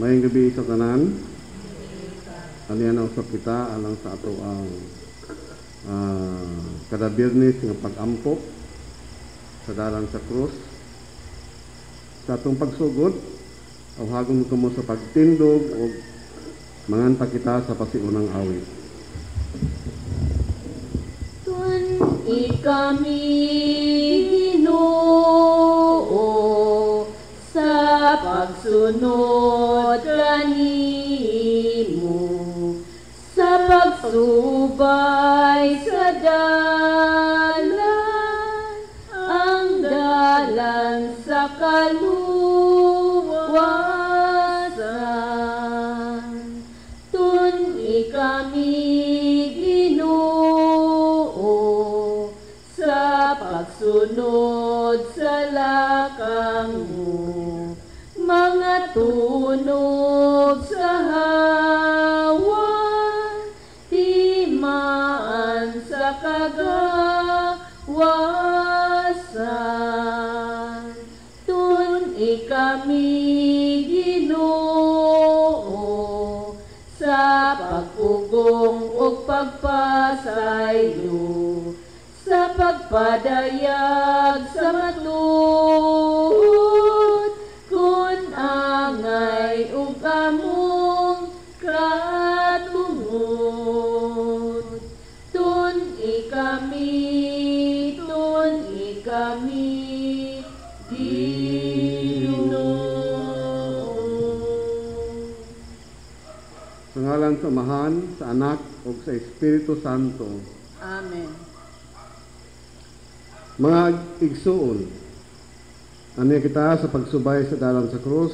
Mayong gabi sa tanan. Aniya na usap kita alang sa ato ang kada Biyernes nga pag-ampo sa dalan sa krus. Sa atong pagsugod, awhagon ko mo sa pagtindog o manganta kita sa pasiunang awit. Ikami Ginoo sa pagsunod kanimo, sa pagsubay sa dalan, ang dalan sa kaluwasan. Tun-i kami pagsunod sa lakang mo, mga tunog sa hawan, timaan sa kagawasan. Tun-i kami Ginoo sa pagpugong o pagpasayo, sa pagpadayag sa matud, kun angay ug among katungod. Tun-i kami Ginoo. Sa ngalan sa Amahan, sa Anak ug sa Espiritu Santo. Amen. Mga igsuon, ano kita sa pagsubay sa dalan sa krus,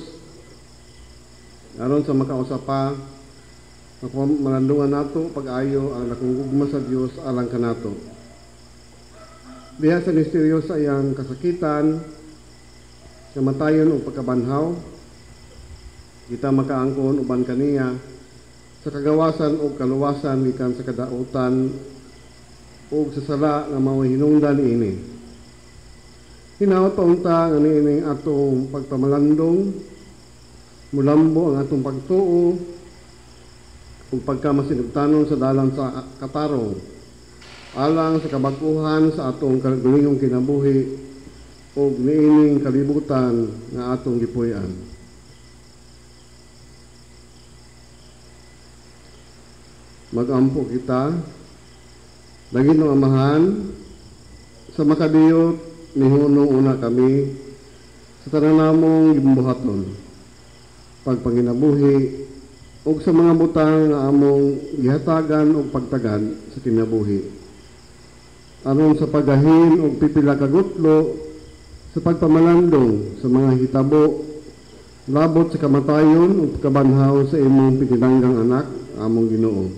aron sa makausapa, malandungan nato pag-ayo ang nakungugma sa Dios alang kanato. Diha sa misteryo sa iyang kasakitan, kamatayon o pagkabanhaw, kita makaangkon uban kaniya sa kagawasan o kaluwasan gikan sa kadautan o sa sala nga mao hinungdan ini. Hinaot ta nga niining atong pagpamalandong, mulambo ang atong pagtuo ug pagkamasinugtanon sa dalan sa katarong, alang sa kabaguhan sa atong kalingong kinabuhi ug niining kalibutan nga atong gipuy-an. Magampo kita, lagi ng Amahan, sa makadiyot, nihunong una kami sa tanan namong gimbuhaton, pagpanginabuhi ug sa mga butang nga among gihatagan ug pagtagan sa kinabuhi, aron sa pagahin ug pipila ka gutlo sa pagpamalandong sa mga hitabo labot sa kamatayon ug kabanhaw sa imong pinilanggang anak among Ginoo.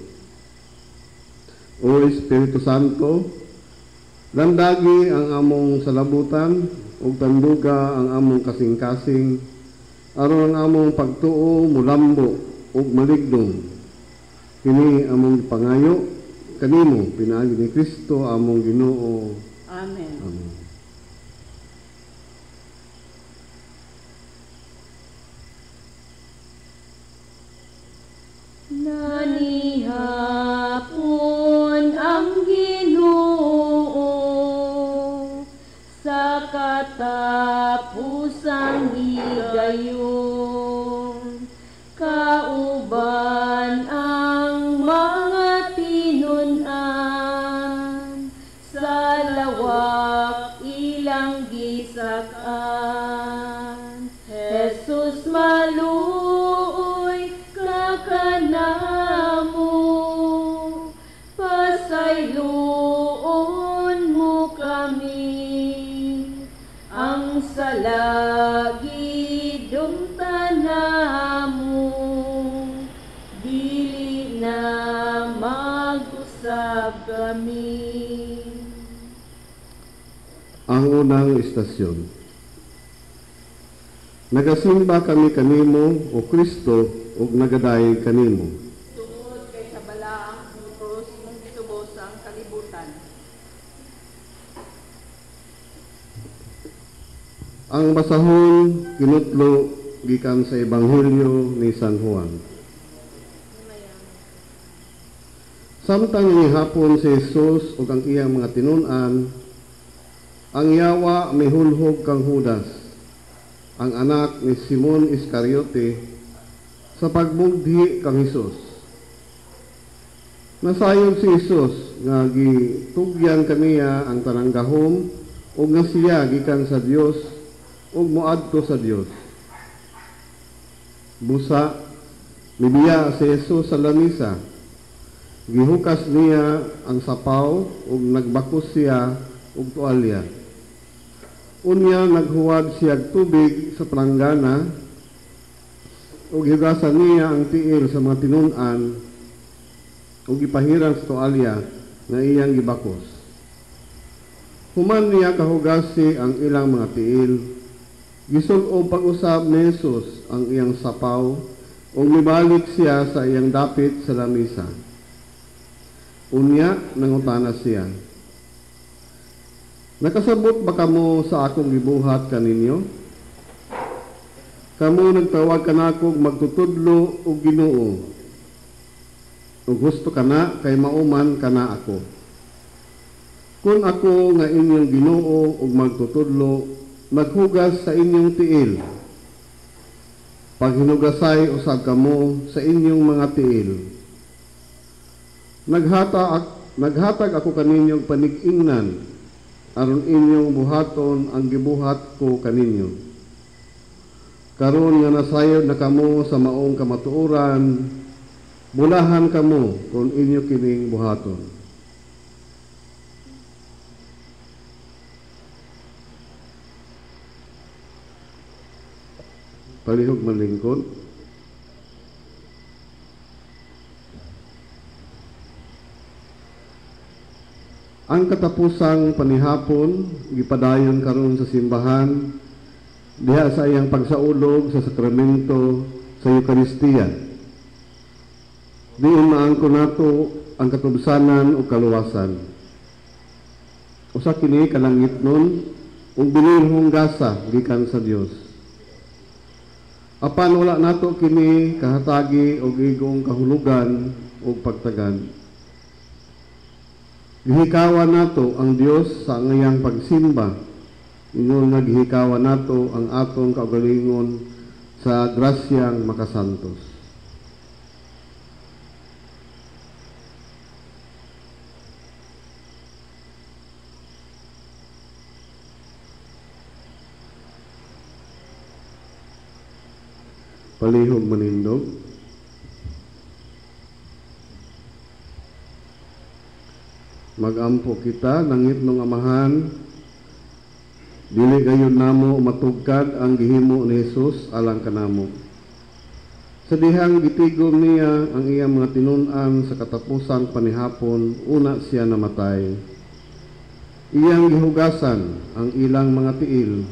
O Espiritu Santo, landagi ang among salabutan ug tanduga ang among kasing-kasing aron ang among pagtuo mulambo ug maligdong. Kini among pangayo kanimo pinaagi ni Kristo among Ginoo. Amen. Amen. Nanihapon ang katapusang higayon, kauban ang mga tinun-an, sa lawak ilang gisak-an. Jesus maluoy kakanamo, pasayloon mo kami, ang salagi dumtanamo, dili na mag-usab kami. Ang unang istasyon. Nagasimba kami kanimo o Kristo ug nagaday kanimo. Tungod kay sa balaang krus mong gitubos ang kalibutan. Ang basahon kinutlo gikan sa Ebanghelyo ni San Juan. Samtang gihapon si Jesus ug ang iyang mga tinun-an, ang yawa mihulhog kang Judas, ang anak ni Simon Iscariote, sa pagbugdi kang Hesus. Nasayon si Jesus nga gitugyan kaniya ang tanang gahom ug nga siya gikan sa Dios ug moadto sa Dios. Busa mibiya si Jesus sa lamisa. Gihukas niya ang sapaw ug nagbakos siya og tuwalya. Unya naghuwad siya og tubig sa palanggana ug higasan niya ang tiil sa mga tinun-an ug gipahiran sa tuwalya nga iyang gibakos. Human niya kahugasi ang ilang mga tiil. Gisul-ob pag-usab ni Jesus ang iyang sapaw ug mibalik siya sa iyang dapit sa lamisa. Unya, nangutana siya, nakasabot ba kamo sa akong gibuhat kaninyo? Kamo nagtawag kanakog magtutudlo o Ginoo. O gusto kana kay mauman kana ako. Kung ako nga inyong Ginoo ug magtutudlo, maghugas sa inyong tiil. Paghinugasay usab kamo sa inyong mga tiil. Naghatag ako kaninyong panig-ingnan aron inyong buhaton ang gibuhat ko kaninyo. Karon nga nasayod na kamo sa maong kamatuoran, bulahan kamo kung inyo kining buhaton. Palihog malingkod. Ang katapusang panihapon, gipadayon karon sa simbahan, diha sa iyang pagsaulog sa sakramento sa Eucharistia. Diin maangko nato ang katubsanan o kaluwasan. Usa kini kalangit nun, ug binilhong gasa gikan sa Dios. Apan wala nato kini kahatagi o igong kahulugan o pagtagad. Gihikawan nato ang Dios sa ngayang pagsimba. Ingon nga gihikawan nato ang atong kaugalingon sa grasyang makasantos. Palihog manindog. Magampo kita nangit nung amahan, dili gayon namo matugkad ang gihimo ni Jesus alang kanamo. Sa dihang gitigom niya ang iyang mga tinun-an sa katapusang panihapon, una siya namatay. Iyang gihugasan ang ilang mga tiil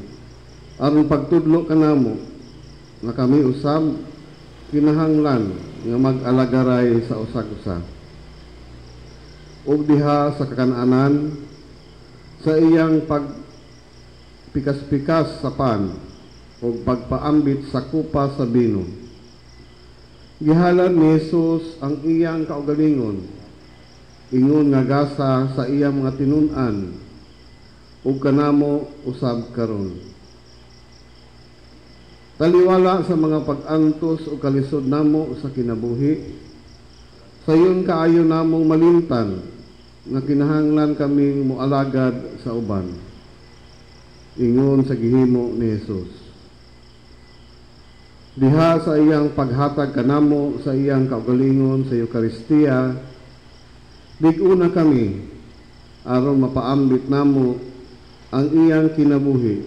aron pagtudlo kanamo na kami usab kinahanglan nga mag-alagaray sa usag-usa. Ug diha sa kakan-anan sa iyang pagpikas-pikas sa pan ug pagpaambit sa kupa sa bino. Gihalan ni Jesus ang iyang kaugalingon, ingon nga gasa sa iyang mga tinun-an ug kanamo usab karon. Taliwala sa mga pag-antos o kalisod namo sa kinabuhi, sayon kaayo namong malimtan nga kinahanglan kaming mualagad sa uban. Ingon sa gihimo ni Jesus. Diha sa iyang paghatag kanamo sa iyang kaugalingon sa Eucharistia, big-una kami aron mapaambit namo ang iyang kinabuhi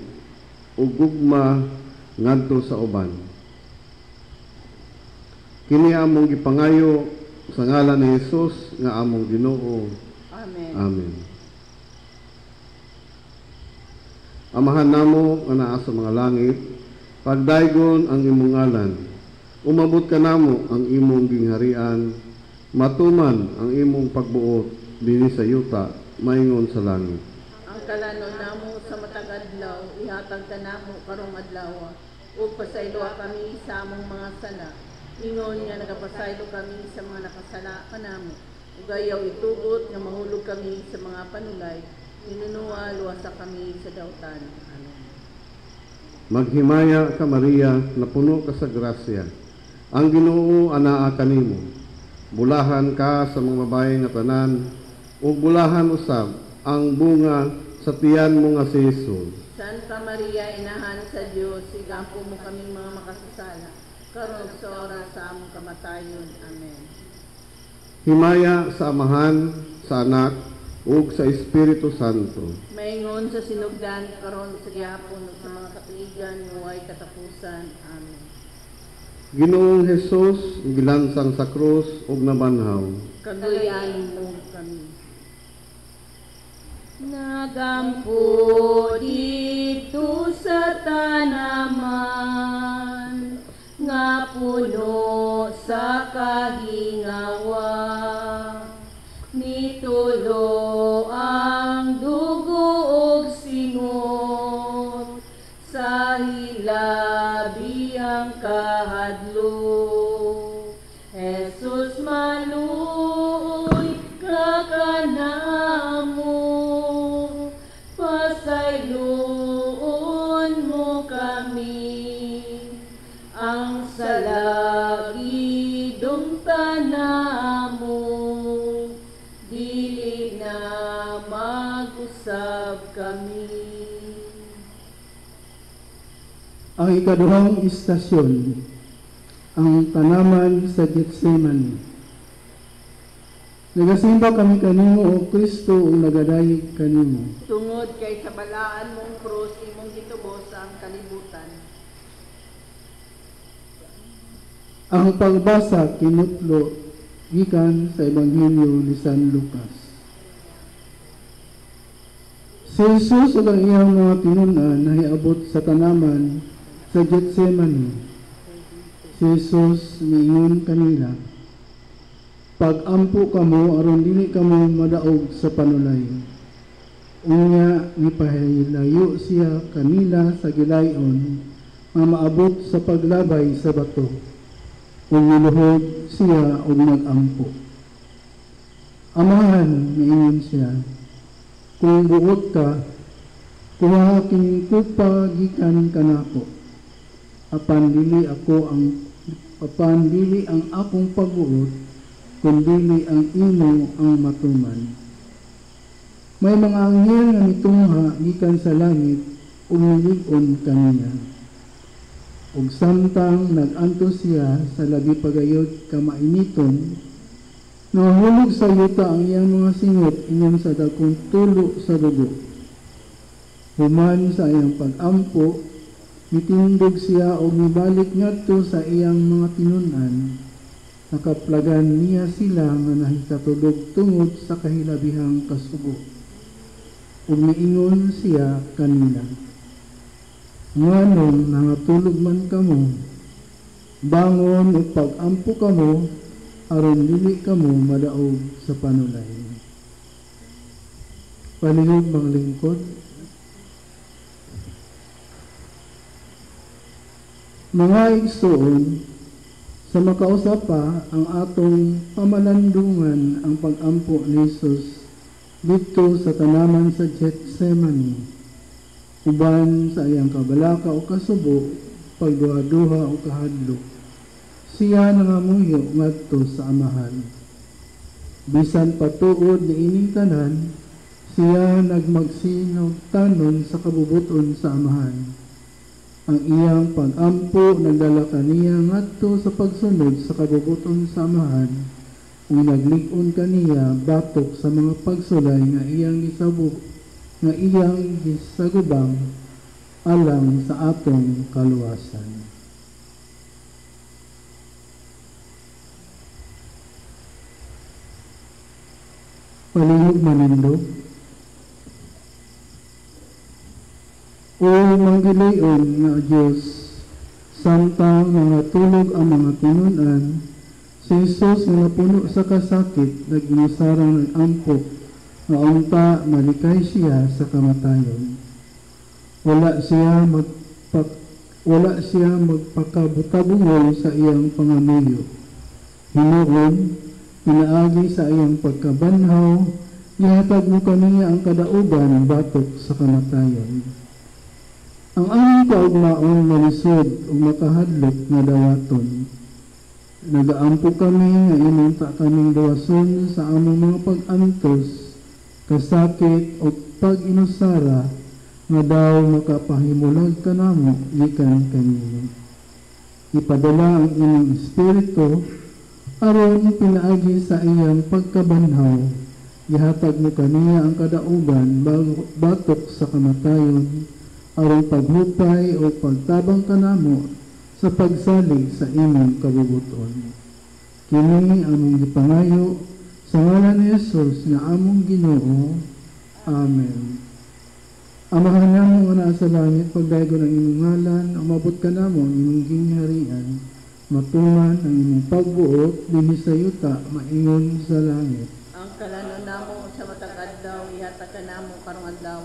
ug gugma ngadto sa uban. Kini among gipangayo sa ngalan ni Jesus nga among Ginoo. Amen. Amen. Amahan namo nga naa sa mga langit, pagdaygon ang imong ngalan. Umabot ka namo ang imong gingharian, matuman ang imong pagbuot dinhi sa yuta, maingon sa langit. Ang kalanon namo sa matag adlaw, ihatag ka namo karong adlaw. ug pasaylo kami sa among mga sala. Ingon nga nagapasaylo kami sa mga nakasala kanamo. Ug ayaw itugot nga mahulog kami sa mga panulay. Ninunuwa luwasa kami sa dautan. Amen. Maghimaya ka Maria, na puno ka sa grasya. Ang Ginoo anaa kanimo. Bulahan ka sa mga babae nga tanan, ug bulahan usab ang bunga sa tiyan mo nga si Jesus. Santa Maria, inahan sa Dios, igampo mo kaming mga makasasala, karon sa oras sa among kamatayon. Amen. Himaya sa Amahan, sa Anak, ug sa Espiritu Santo. Maingon sa sinugdan, karon sa gihapon, ug sa mga katuigan, huway katapusan. Amen. Ginoong Jesus, gilansang sa krus ug nabanhaw. Kagayan mo kami. Nagampo dito sa tanaman, nga puno sa kahingawa, nitulo ang dugo ug singot, sa hilabi ang kahadlok. Jesus maluoy ka kanamo, pasayloon mo kami, ang salagidong tanamo, dili na mag-usab kami. Ang ikaduhang istasyon, ang tanaman sa Getsemani. Nagasimba kami kanimo, O Kristo, o nagadayeg kanimo. Tungod kay sa balaan mong krus, imong gitubos ang kalibutan. Ang pagbasa kinutlo gikan sa Ebanghelyo ni San Lucas. Si Jesus ug ang iyang mga tinunan nahiabot sa tanaman sa Getsemani. Si Jesus miingon kanila, "Pag-ampo kamo aron dili kamo madaog sa panulay." Unya nipahilayo siya kanila sa gilayon nga maabot sa paglabay sa bato. Ug niluhod siya ug nag-ampo. "Amahan," miingon siya, "kung buot ka, kuha kining kupa gikan kanako. Apan dili ang akong pagbuot, kundi ang imo ang matuman." May mga anghel nga mitungha gikan sa langit ug nilig-on kaniya. Ug samtang nag-anto siya sa labi pagayod ka mainiton, nahulog sa yuta ang iyang mga singot ingon sa dagkong tulo sa dugo. Human sa iyang pag-ampo, mitindog siya o mibalik ngadto sa iyang mga tinunan. Nakaplagan niya sila nga nahikatulog tungod sa kahilabihang kasugo. Ug miingon siya kanila, "Nganong nangatulog man kamo, bangon ug pag-ampo kamo, aron dili kamo madaog sa panulay." Palihog mga lingkod. Mga igsoon, sa makausapa ang atong pamalandungan ang pag-ampo ni Jesus dito sa tanaman sa Getsemani, uban sa iyang kabalaka o kasubo, pagduha-duha o kahadlok. Siya nangamuyo ngadto sa Amahan. Bisan patuod ni ining tanan, siya nagmagsinog tanon sa kabubuton sa Amahan. Ang iyang pag-ampo nagdala kaniya ngadto sa pagsunod sa kabubuton sa Amahan, ug naglig-on kaniya batok sa mga pagsulay nga iyang gisagubang alang sa atong kaluwasan. Palihog manindog. O manggilayon nga Diyos, samtang mga tulog ang mga tinunan, si Jesus nga napuno sa kasakit, nagmisarang nag-ampo, nga unta malikay siya sa kamatayon. Wala siya wala siya magpakabutabungol sa iyang pangamuyo. Hinuon, pinaagi sa iyang pagkabanhaw, ihatag mo kaniya ang kadaugan batok sa kamatayon. Ang aming kaugmaong malisod o makahadlok na dawaton. Nagaampo kami nga inunta kaming dawason sa among mga pag-antos, kasakit o pag-inusara nga daw makapahimulag ka namo gikan kanino. Ipadala ang inyong espiritu aron pinaagi sa iyang pagkabanhaw, ihatag mo kaniya ang kadaugan batok sa kamatayon, aron paghupay o pagtabang kanamo sa pagsalig sa imong kabubuton. Kini among gipangayo sa ngalan ni Jesus nga among Ginoo. Amen. Amahan namo nga naa sa langit, pagdaygon ang imong ngalan, umabot ka namo ang imong gingharian, matuman ang imong pagbuot dinhi sa yuta, maingon sa langit. Ang kalanon namo sa matag adlaw ihatag ka namo karong adlaw,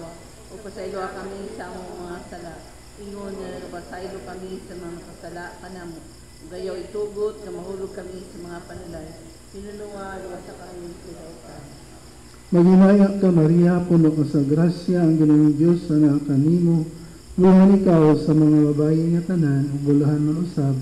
ug pasaylo kami sa among mga sala. Ingon nga pasaylo kami sa mga kasala kanamo. Ug ayaw itugot nga mahulog kami sa mga panulay. Pinulungan sa kami sa Maghimaya ka, Maria, puno ka sa grasya, ang Ginoong Diyos na kanimo. Buhan ikaw sa mga babae nga tanan, ug bulahan man usab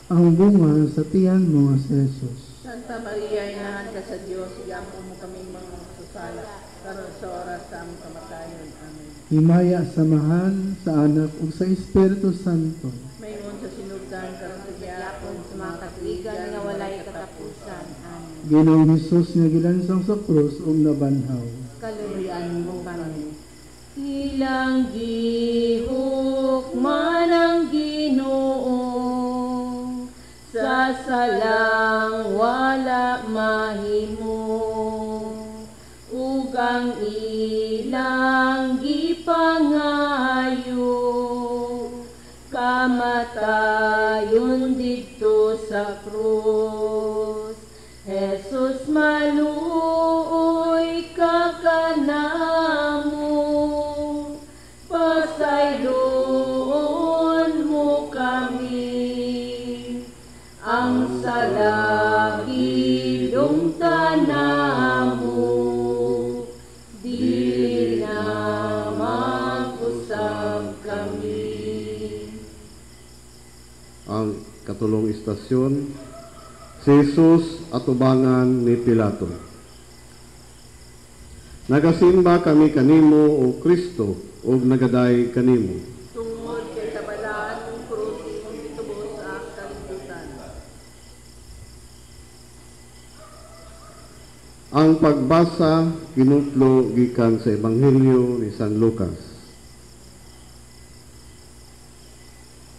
ang bunga sa tiyan mo si Jesus. Santa Maria, inahan ka sa Diyos, iampo mo kami mga susala, karon sa oras sa among kamatayon. Amen. Himaya samahan sa anak ug sa Espiritu Santo. Mayroon sa sinugdan, karon sa gihapon, sa mga katwigan nga walay katapusan. Amen. Ginoong Hesus nga gilansang sa krus ug nabanhaw. Kaluluyan mo kami. Ilang gihukman ang Ginoo, sa salang wala mahimo, ug ang ilang gipangayo, kamatayon dito sa krus. Jesus, maluoy ka kanamo, pasayloon mo kami, ang salakilong tanamo, di na mag-usap kami. Ang katulong istasyon, si Jesus atubangan ni Pilato. Nagasimba kami kanimo o Kristo ug nagaday kanimo. Tungod kay kabalaan ng krus imong gitubos sa kalibutan. Ang pagbasa kinutlo gikan sa Ebanghelyo ni San Lucas.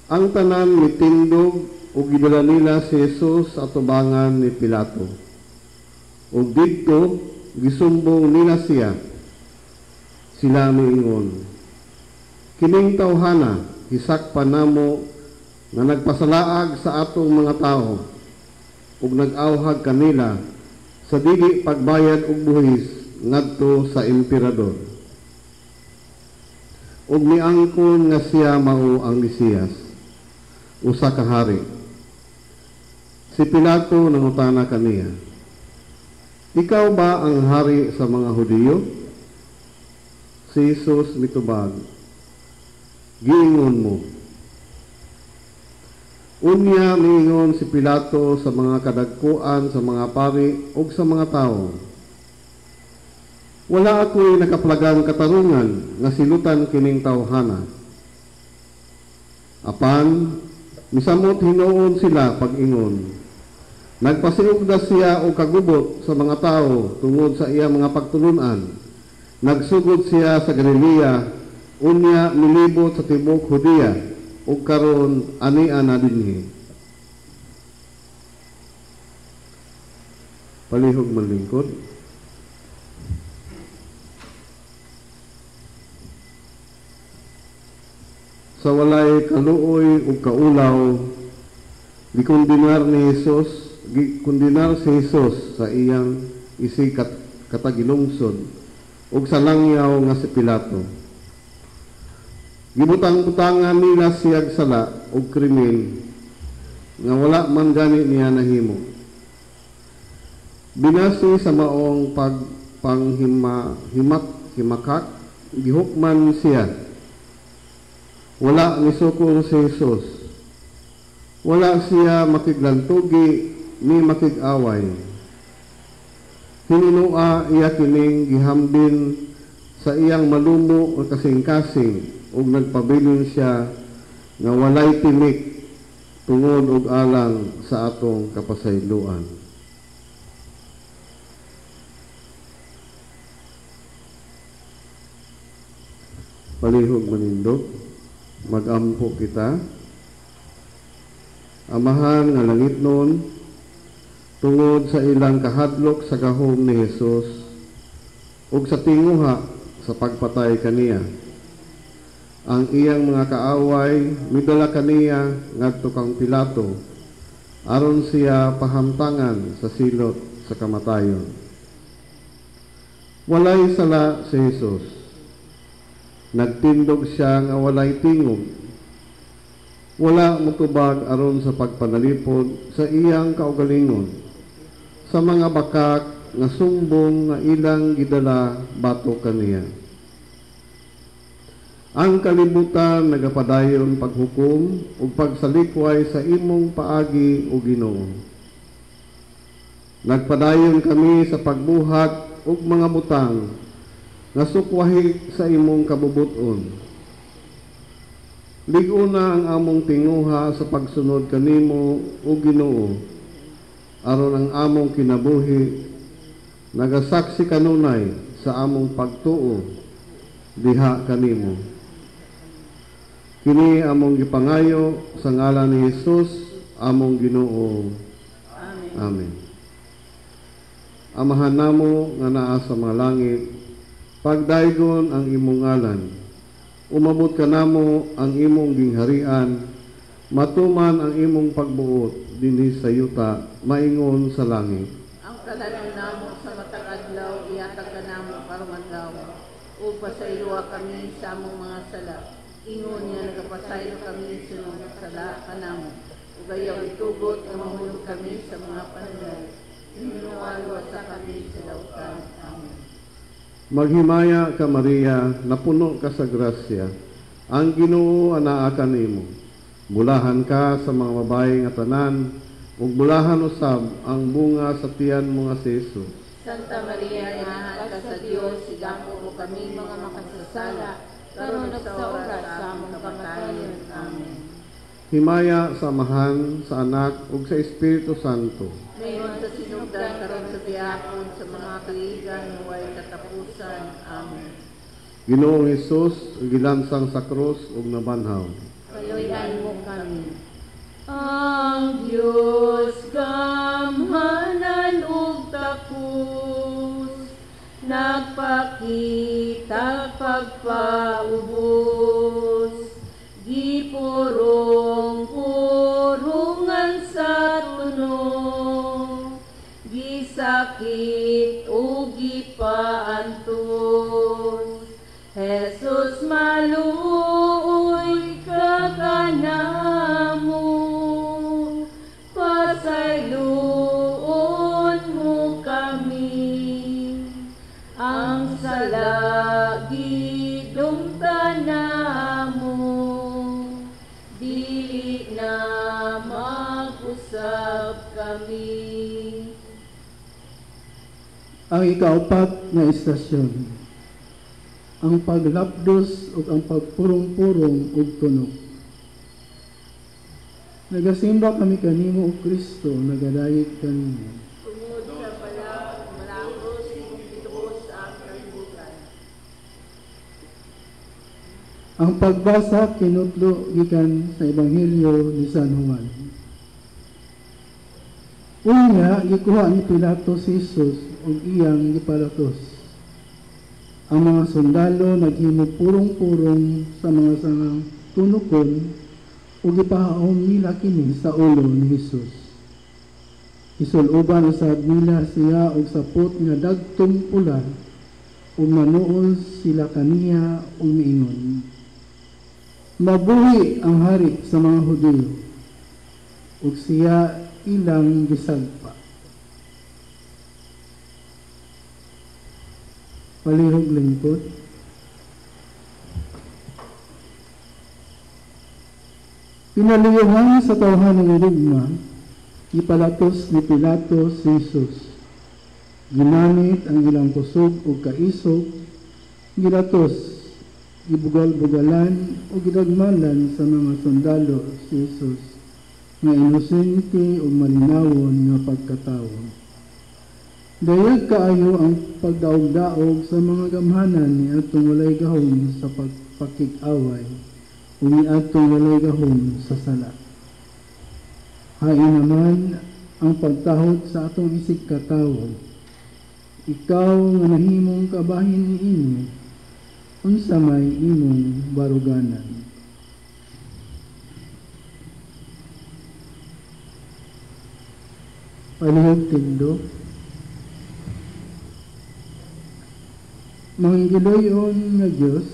Ang tanan mitindog ug gidala nila si Jesus atubangan ni Pilato. Ug didto gisumbong nila siya. Sila miingon, kining tawhana hisakpan namo nga nagpasalaag sa atong mga tao ug nag-awhag kanila sa dili pagbayad og buhis ngadto sa emperador. Ug niangkon nga siya mao ang Mesiyas, usa ka hari. Si Pilato nangutana kaniya, ikaw ba ang hari sa mga Hudiyo? Si Jesus mitubag, giingon mo. Unya miingon si Pilato sa mga kadagkuan, sa mga pari, ug sa mga tao, wala ako'y nakaplagang katarungan nga silutan kining tawhana. Apan, misamot hinuon sila pag-ingon. Nagpasiugda siya o kagubot sa mga tao tungod sa iya mga pagtulunan. Nagsugod siya sa Galilea, unya milibot sa tibok Hudiya, ug karon ania na dinhi. Palihog manlingkod. Sa walay kaluoy ug kaulaw, gikondenar ni Jesus, gikondenar si Jesus sa iyang isikat katagilungsod ug sa langyaw nga si Pilato. Gibutang-butangan nila siyag sala o krimen nga wala man gani niya nahimo. Binasi sa maong himakak, gihukman siya. Wala ni sukong si Jesus. Wala siya makiglantugi ni makig-away. Hininua iya kining gihambin sa iyang malumo o kasing-kasing ug nagpabilin siya nga walay tinik tungod og alang sa atong kapasayloan. Palihog manindog, magampo kita. Amahan nga langit nun, tungod sa ilang kahadlok sa gahom ni Jesus ug sa tinguha sa pagpatay kaniya. Ang iyang mga kaaway midala kaniya ngadto kang Pilato aron siya pahamtangan sa silot sa kamatayon. Walay sala si Jesus. Nagtindog siya nga walay tingog. Wala mutubag aron sa pagpanalipod sa iyang kaugalingon sa mga bakak nga sumbong nga ilang gidala bato kaniya. Ang kalibutan nagapadayon paghukom ug pagsalikway sa imong paagi o Ginoo. Nagpadayon kami sa pagbuhat ug mga butang nga sukwahi sa imong kabubuton. Ligo na ang among tinguha sa pagsunod kanimo o Ginoo aron ang among kinabuhi nagasaksi kanunay sa among pagtuo diha kanimo. Kini among gipangayo sa ngalan ni Jesus among Ginoo. Amen. Amen. Amahan namo nga naa sa mga langit, pagdaygon ang imong ngalan. Umabot ka namo ang imong gingharian, matuman ang imong pagbuot dinhi sa yuta, maingon sa langit. Ang kalalang namo sa matag adlaw ihatag ka namo karong adlaw. Ug pasayloa kami sa among mga sala. Ingon niya nagapasaylo kami sunod sala kanamo. Ug ayaw itugot nga mahulog kami sa mga panulay. Inuwalwa sa kami sa lautan. Amen. Maghimaya ka Maria, napuno ka sa grasya. Ang Ginoo anaa kanimo. Bulahan ka sa mga babae nga tanan, ug bulahan usab ang bunga sa tiyan mo nga si Jesus. Santa Maria, inahan ka sa Dios, sigampo mo kami mga makasasala, karon ug sa oras sa among kamatayon. Amen. Himaya sa Amahan, sa Anak, ug sa Espiritu Santo. Ngayon sa sinugdan karon sa biyahon sa mga kaligan nga way katapusan. Amen. Ginoong Hesus, gilansang sa krus ug nabanhaw. Kayoyan mo kami. Ang Diyos gamhanan ug takus, nagpakita pagpaubos, gipurong-purungan sa tunog, gisakit ug gipaantos. Jesus maluoy ka kanamo, pasayloon mo kami. Ang salagi dumtanamo, dili na mag-usab kami. Ang ikaapat na istasyon, ang paglapdos ug ang pagpurong-purong ug tunog. Nagasimba kami kanimo o Kristo, nagadayeg kanimo. Tungod sa malangos, itubos ang kalibutan. Ang pagbasa kinutlo gikan sa Ebanghelyo ni San Juan. Unya, gikuha ni Pilato si Jesus ug iyang gipalatos. Ang mga sundalo naghimo purong-purong sa mga sangang tunukon ug gipahaom nila kini sa ulo ni Jesus. Isuluban usab nila siya og sapot nga dagtong pula ug manuol sila kaniya ug miingon, Mabuhi ang hari sa mga Hudiyo, ug siya ilang gisagpa. Palihog lingkod. Pinaliyuhan sa tawhanang lugma, ipalatos ni Pilatos si Jesus. Ginamit ang ilang kusog o kaisog, gilatos, gibugal-bugalan o gidagmalan sa mga sundalo si Jesus, nga inosente o malinawon nga pagkatawo. Dayag kaayo ang pagdaog-daog sa mga gamhanan ni atong walay gahom sa pagpakik-away o ni atong walay gahom sa sala. Hain naman ang pagtahod sa atong isig katawo. Ikaw nga nahimong kabahin ni inyo, unsa may imong baruganan. Palihog tindog. Manggiloyon nga Diyos,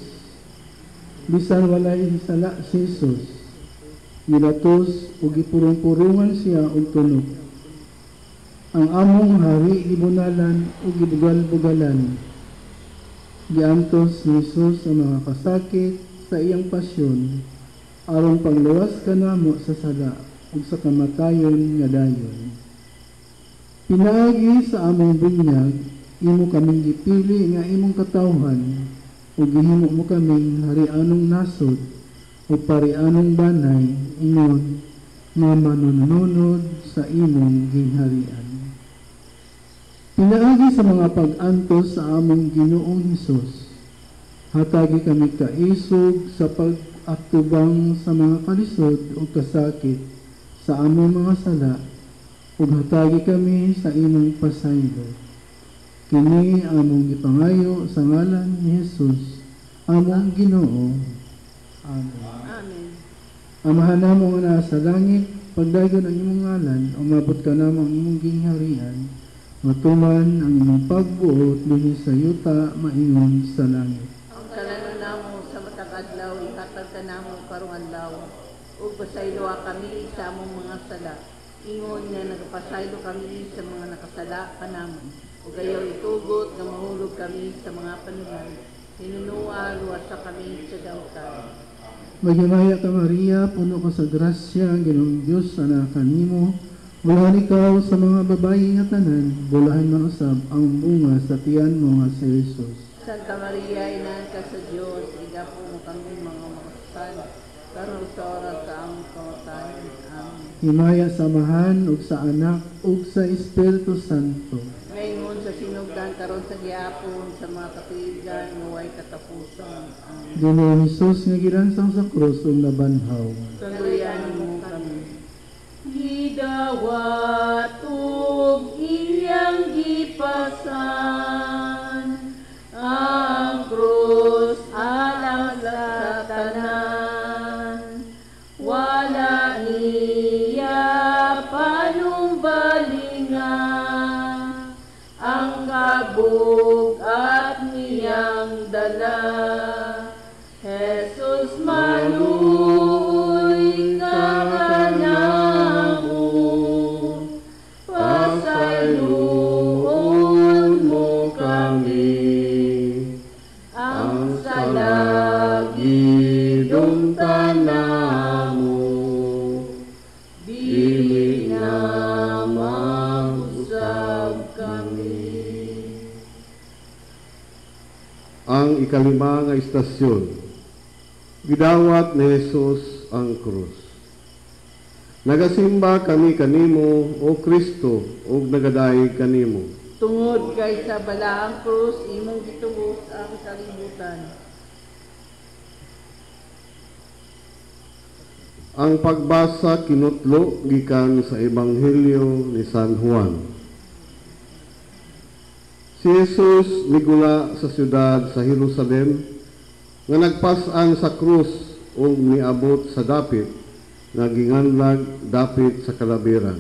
bisan walay sala si Jesus, gilatos o gipurong-purungan siya og tunog. Ang among hari gibunalan o gibugal-bugalan. Giantos ni Jesus ang mga kasakit sa iyang pasyon, aron pagluwas kanamo sa sala ug sa kamatayon nga dayon. Pinaagi sa among binyag, imo kaming gipili nga imong katawhan, ug gihimo mo kaming harianong nasod o parianong banay ingon nga manununod sa imong ginharian. Pinaagi sa mga pag-antos sa among Ginoong Hesus, hatagi kami kaisog sa pag-atubang sa mga kalisod o kasakit sa among mga sala, ug hatagi kami sa imong pasaylo. Kini among gipangayo sa ngalan ni Hesus, among Ginoo. Amen. Amen. Amahan namo nga nasa langit, pagdayon ang imong ngalan, umabot ka namo ang imong gingharian, matuman ang imong pagbuot dinhi sa yuta maingon sa langit. Ang kalanon namo sa matag adlaw ihatag ka namo karong adlaw, ug pasayloa kami sa among mga sala. Ingon nga nagapasaylo kami sa mga nakasala kanamo. Ug ayaw itugot nga mahulog kami sa mga panugan. Hinunua luwasa kami sa dawtan. Maghimaya ka Maria, puno ka sa grasya, ang Ginoong Diyos anak kanimo. Bulahan ikaw sa mga babayi nga tanan, bulahan man usab ang bunga sa tiyan mo nga si Jesus. Santa Maria, inahan ka sa Diyos, igapo mo kami mga makasal, karon sa oras sa among kamatayon. Amen. Himaya samahan ug sa anak ug sa Espiritu Santo. Ngayon sa sinugdan karon sa gihapon sa mga katuigan nga way katapusan. Amen. Ginoong Hesus nga giransang sa krus ug nabanhaw. Tuluyan mo kami. Gidawat ug iyang gipasan ang krus alang sa tanan. Wala niya panumbalingan ang kabugat niyang dala. Jesus maluoy ka kanamo, pasayloon mo kami, ang salagidong tanamo, dili na mag-usab kami. Ang ikalima nga istasyon, gidawat ni Jesus ang krus. Nagasimba kami kanimo, O Kristo, ug nagadaig kanimo. Tungod kay sa balaang krus, imong gitubos ang kalibutan. Ang pagbasa kinutlo gikan sa Ebanghelyo ni San Juan. Si Jesus migula sa siyudad sa Jerusalem, nga nagpas-an sa krus o niabot sa dapit, nga ginganlag dapit sa kalabiran.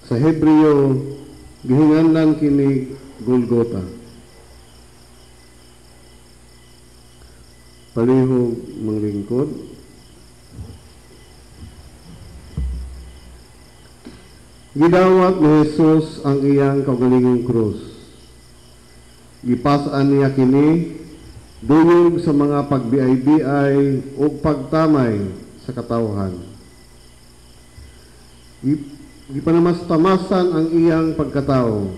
Sa Hebreo, gihinganlan kini Golgota. palihog manglingkod. Gidawat ni Jesus ang iyang kaugalingong krus. Gipasaan niya kini duyog sa mga pagbiay-biay o pagtamay sa katawhan. Gipanamas-tamasan ang iyang pagkatao.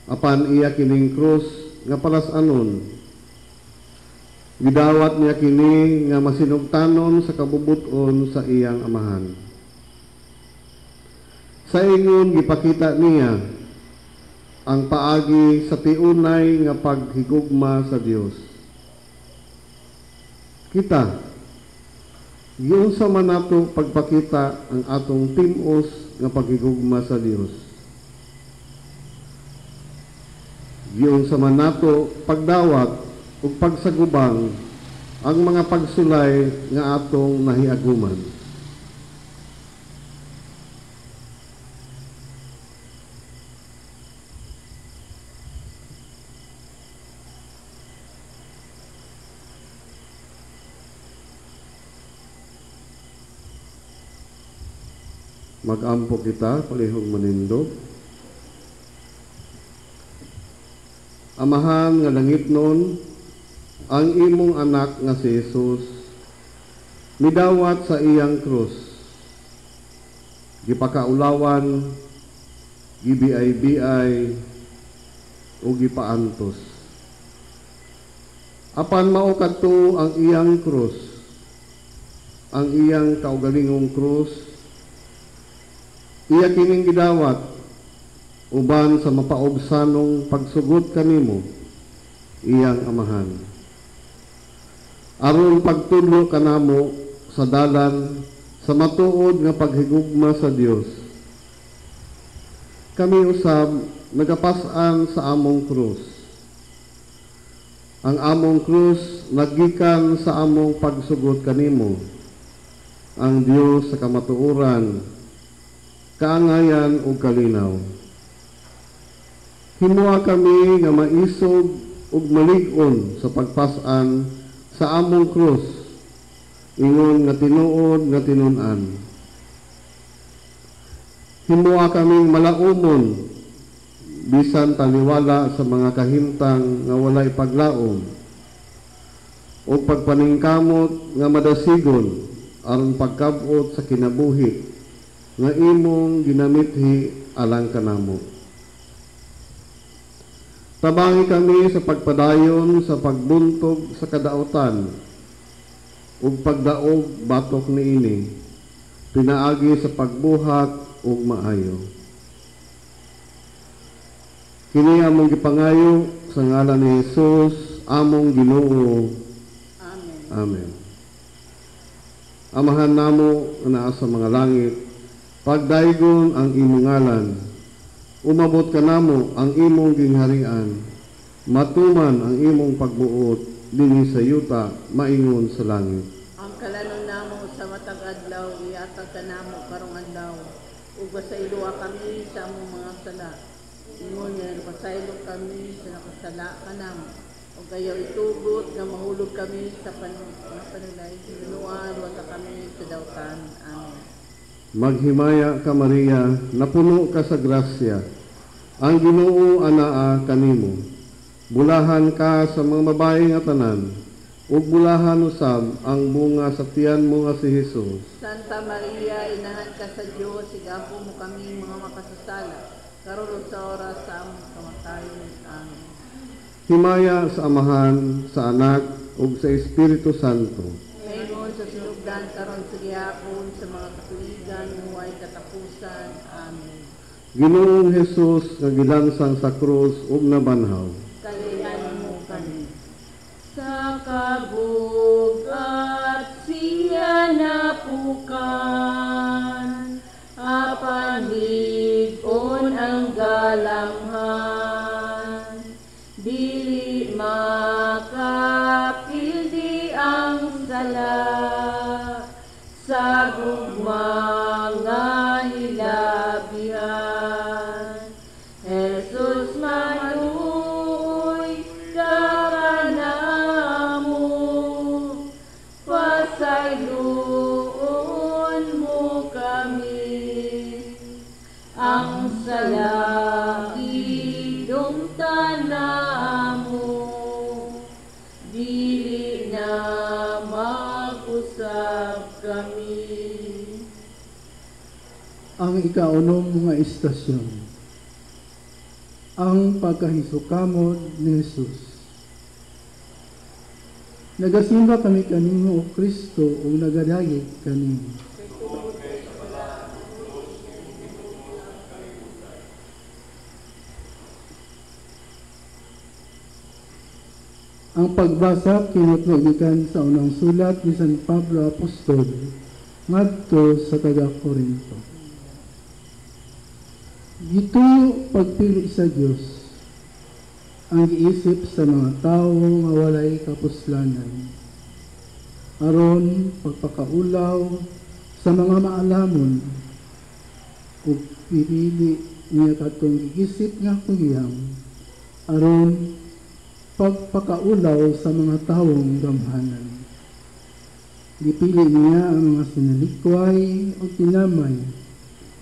Apan iya kining krus nga palas-anon. Gidawat niya kini nga masinugtanon sa kabubuton sa iyang amahan. Sa ingon gipakita niya ang paagi sa tiunay nga paghigugma sa Dios. Kita, giunsa man nato pagpakita ang atong tim-os nga paghigugma sa Dios. Giunsa man nato pagdawat ug pagsagubang ang mga pagsulay nga atong nahiaguman. Magampo kita, palihog manindog. Amahan nga langit nun, ang imong anak nga si Jesus, midawat sa iyang krus. Gipakaulawan, gibiay-biay, o gipaantos. Apan mao kadto ang iyang krus, ang iyang kaugalingong krus, iya kining gidawat uban sa mapaobsanong pagsugod kanimo iyang amahan. Aron pagtudlo kanamo sa dalan sa matuod nga paghigugma sa Dios. Kami usab nagapas-an sa among krus. Ang among krus nagikan sa among pagsugod kanimo. Ang Dios sa kamatuoran, kaangayan ug kalinaw. Himuha kami nga maisog ug malig-on sa pagpas-an sa among krus, ingon nga tinuod nga tinun-an. Himuha kaming malaumon bisan taliwala sa mga kahimtang nga walay paglaom o pagpaningkamot nga madasigon aron pagkabot sa kinabuhi nga imong ginamithi alang kanamo. Tabangi kami sa pagpadayon sa pagbuntog sa kadaotan ug pagdaog batok niini, pinaagi sa pagbuhat ug maayo. Kini among gipangayo sa ngalan ni Jesus, among Ginoo. Amen. Amen. Amahan namo nga naa sa mga langit, pagdaygon ang imong ngalan, umabot ka namo ang imong gingharian, matuman ang imong pagbuot, dinhi sa yuta, maingon sa langit. Ang kalanon namo sa matag adlaw, iatag ka namo karong adlaw, ug basayloa kami sa among mga sala. Ingon nga napasaylo kami sa nakasala ka namo, ug ayaw itugot nga mahulog kami sa panulay, ginunuan wata kami sa dawtan. Amen. Maghimaya ka Maria, napuno ka sa grasya, ang Ginoo anaa kanimo. Bulahan ka sa mga babae nga tanan, ug bulahan usab ang bunga sa tiyan mo nga si Jesus. Santa Maria, inahan ka sa Dios, igapo mo kami mga makasasala, karon sa oras sa among kamatayon. Amen. Himaya sa Amahan, sa Anak, ug sa Espiritu Santo. Mayroon sa sinugdan karon sa gihapon sa mga katuligan huway katapusan. Amen. Ginoong Jesus nga gilansang sa krus ug nabanhaw. Kalihan mo kami. Sa kabug at siya napukan, apan higon ang galanghan, dili makapildi ang sala, sa gugma nga hilabihan. Jesus manuoy karanamo, usab kami. Ang ikaunom mga istasyon. Ang pagkahisukamod ni Jesus. Nagasimba kami kanimo, O Kristo, o nagadayeg kanimo. Ang pagbasa kinatlogikan sa unang sulat ni San Pablo Apostol ngadto sa taga-Korinto. Dito pagpili sa Dios ang giisip sa mga tawo nga walay kapuslanan, aron pagpakaulaw sa mga maalamon ug pinili niya katong giisip nga kuyang aron pagpakaulaw sa mga tawong gamhanan. Gipili niya ang mga sinalikway o tinamay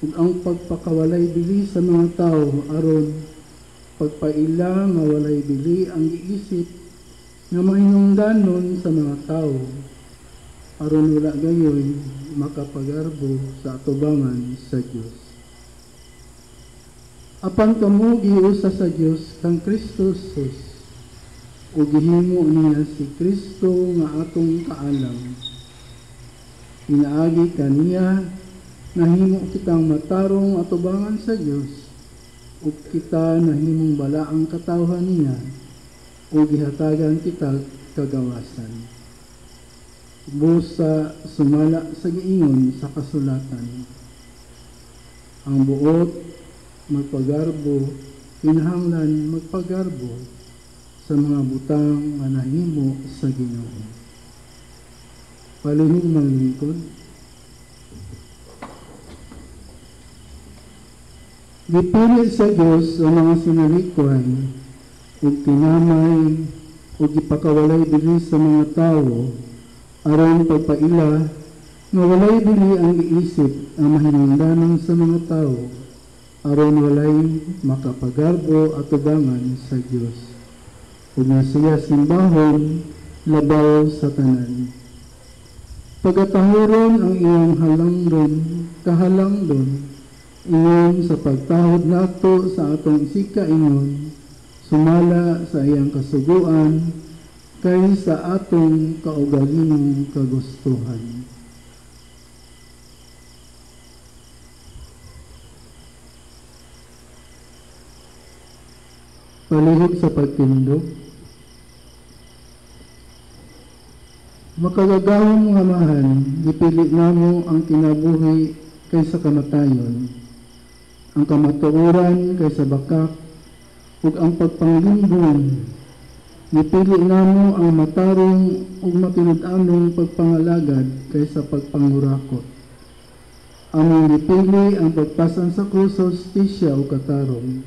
ug ang pagpakawalay bili sa mga tao aron pagpaila nga walay bili ang giisip nga mahinungdanon sa mga tao aron wala gayoy makapagarbo sa atubangan sa Dios. Apan kamo giusa sa Dios kang Kristo Jesus o gihimo niya si Kristo nga atong kaalam. Inaagi kaniya nahimo kitang matarong atubangan sa Dios ug kita nahimong balaang katawhan niya o gihatagan kita kagawasan. Busa sumala sa giingon sa kasulatan. Ang buot magpagarbo, kinahanglan magpagarbo sa mga butang nga nahimo sa Ginoo. Palihig manglingkod. Gipili sa Dios ang mga sinalikway ug tinamay ug ipakawalay bili sa mga tawo aron pagpaila nga walay bili ang giisip ang mahinungdanon sa mga tawo aron walay makapagarbo at tubangan sa Dios. Ug nga siya simbahon labaw sa tanan. Pagatahuron ang iyang kahalangdon ingon sa pagtahod nato sa atong isika ingon sumala sa iyang kasuguan kay sa atong kaugalingong kagustuhan. Palihog sa pagtindog. Makagagawang nga mahal, gipili namo ang kinabuhi kaysa kamatayon, ang kamatuoran kaysa bakak, ug ang pagpanglimbong. Gipili namo ang matarong ug matinud-anong pagpangalagad kaysa pagpangurakot. Among gipili ang pagpasan sa krus sa hustisya o katarong.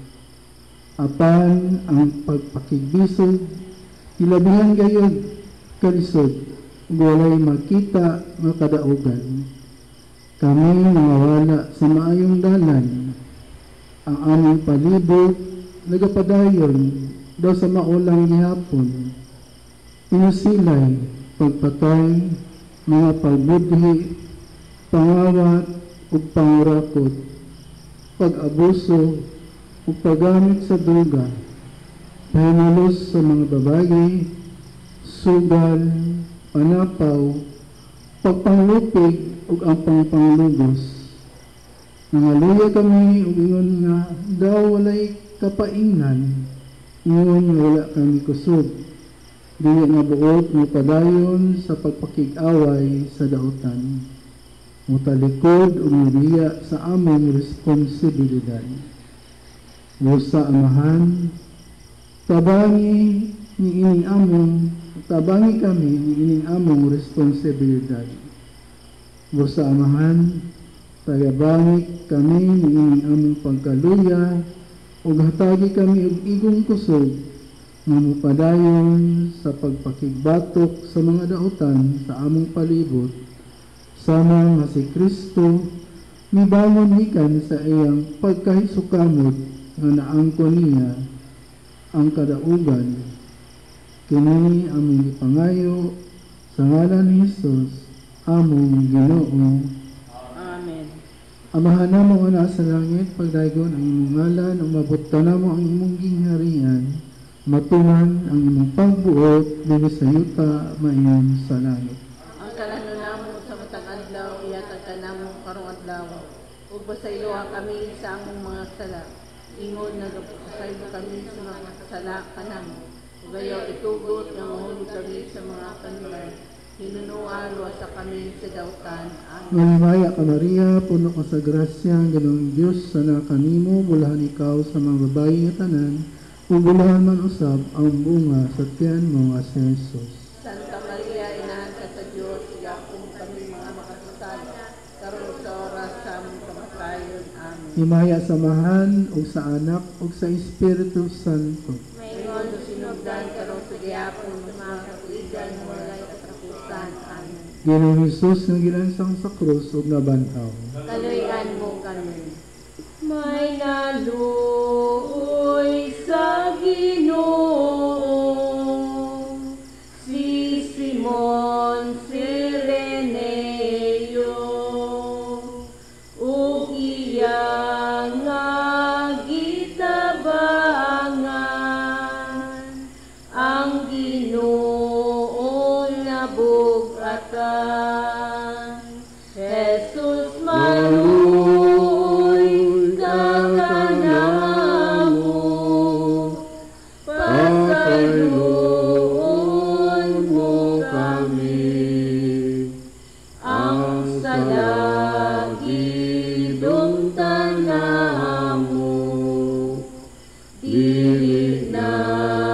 Apan ang pagpakigbisog, ilabihan gayud kalisod, walay makita nga kadaugan. Kami nangawala sa maayong dalan, ang aming palibot nagapadayon daw sa maulang gihapon. Inusilay, pagpatay, mga pagbudhi, pangawat ug pangurakot, pag-abuso ug paggamit sa droga, pahimalos sa mga babaye, sugal, panapaw, pagpanglupig ug ang pangpanglugos. Nangaluya kami ug ingon nga daw walay kapaingnan, ingon nga wala kami kusog. Dili nga buot mo padayon sa pagpakig-away sa dautan. Mutalikod ug muriya sa among responsibilidad. Sa amahan, tabangi kami ni ining among responsibilidad. Sa amahan, tabangi kami ni ining among pagkaluya ug hatagi kami og igong kusog nga mupadayon sa pagpakigbatok sa mga dautan sa among palibot sama nga si Kristo mibangon gikan sa iyang pagkahisukamot nga naangkon niya ang kadaugan. Kini among gipangayo sa ngalan ni Jesus. among Ginoo. Amen. Amahan namo nga naa sa langit, pagdaygon ang imong ngalan, umabot ka namo ang imong gingharian, matuman ang imong pagbuot, dili sa yuta, mayon sa langit. Ang kalano namo sa matag adlaw, iyatag ka namo karong adlaw. Ug pasayloha kami sa among mga sala. Ingon nagapasaylo kami sa mga sala kanamo. Ug ayaw itugot nga mahulog kami sa mga kanulay. Hinunua luwasa kami sa dautan. Amen. Malimaya ka Maria, puno ka sa grasya, ang Ginoong Diyos, sana kanimo, bulahan ikaw sa mga babae nga tanan, ug bulahan man usab ang bunga sa tiyan mo nga si Jesus. Santa Maria, inahan ka sa Diyos, iyakong kami mga makasasala, karon sa oras sa among kamatayon. Amen. Himaya samahan, ug sa anak, ug sa Espiritu Santo. Maingon o sinugdan karon sa gihapon ng mga katuigan mo walay katapusan. Amen. Ginoong Jesus nga ginansang sa krus ug nabanhaw. Kaluyan mo kami. May naluoy sa Ginoo, si Simon Sireneo, ug iya nga gitabangan, ang Ginoo nabugatan. Jesus maluoy ka kanamo, pasayloon mo kami, ang salagidong tanamo, dili na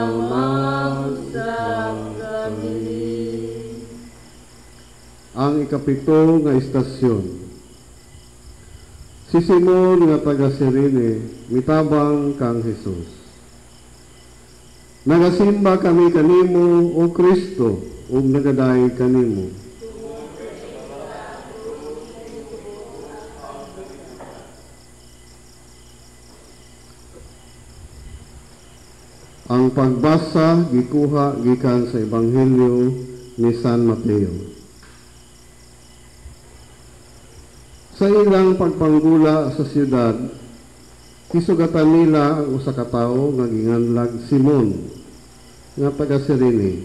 magsang kami. Ang ikapito nga istasyon. Si Simon nga taga Cirene, mitabang kang Jesus. Nagasimba kami kanimo, O Kristo, ug nagaday kanimo. Ang pagbasa gikuha gikan sa Ebanghelyo ni San Mateo. Sa ilang pagpanggula sa siyudad, kisugatan nila ang usa ka tawo nga ginganlag Simon, nga taga Cirene.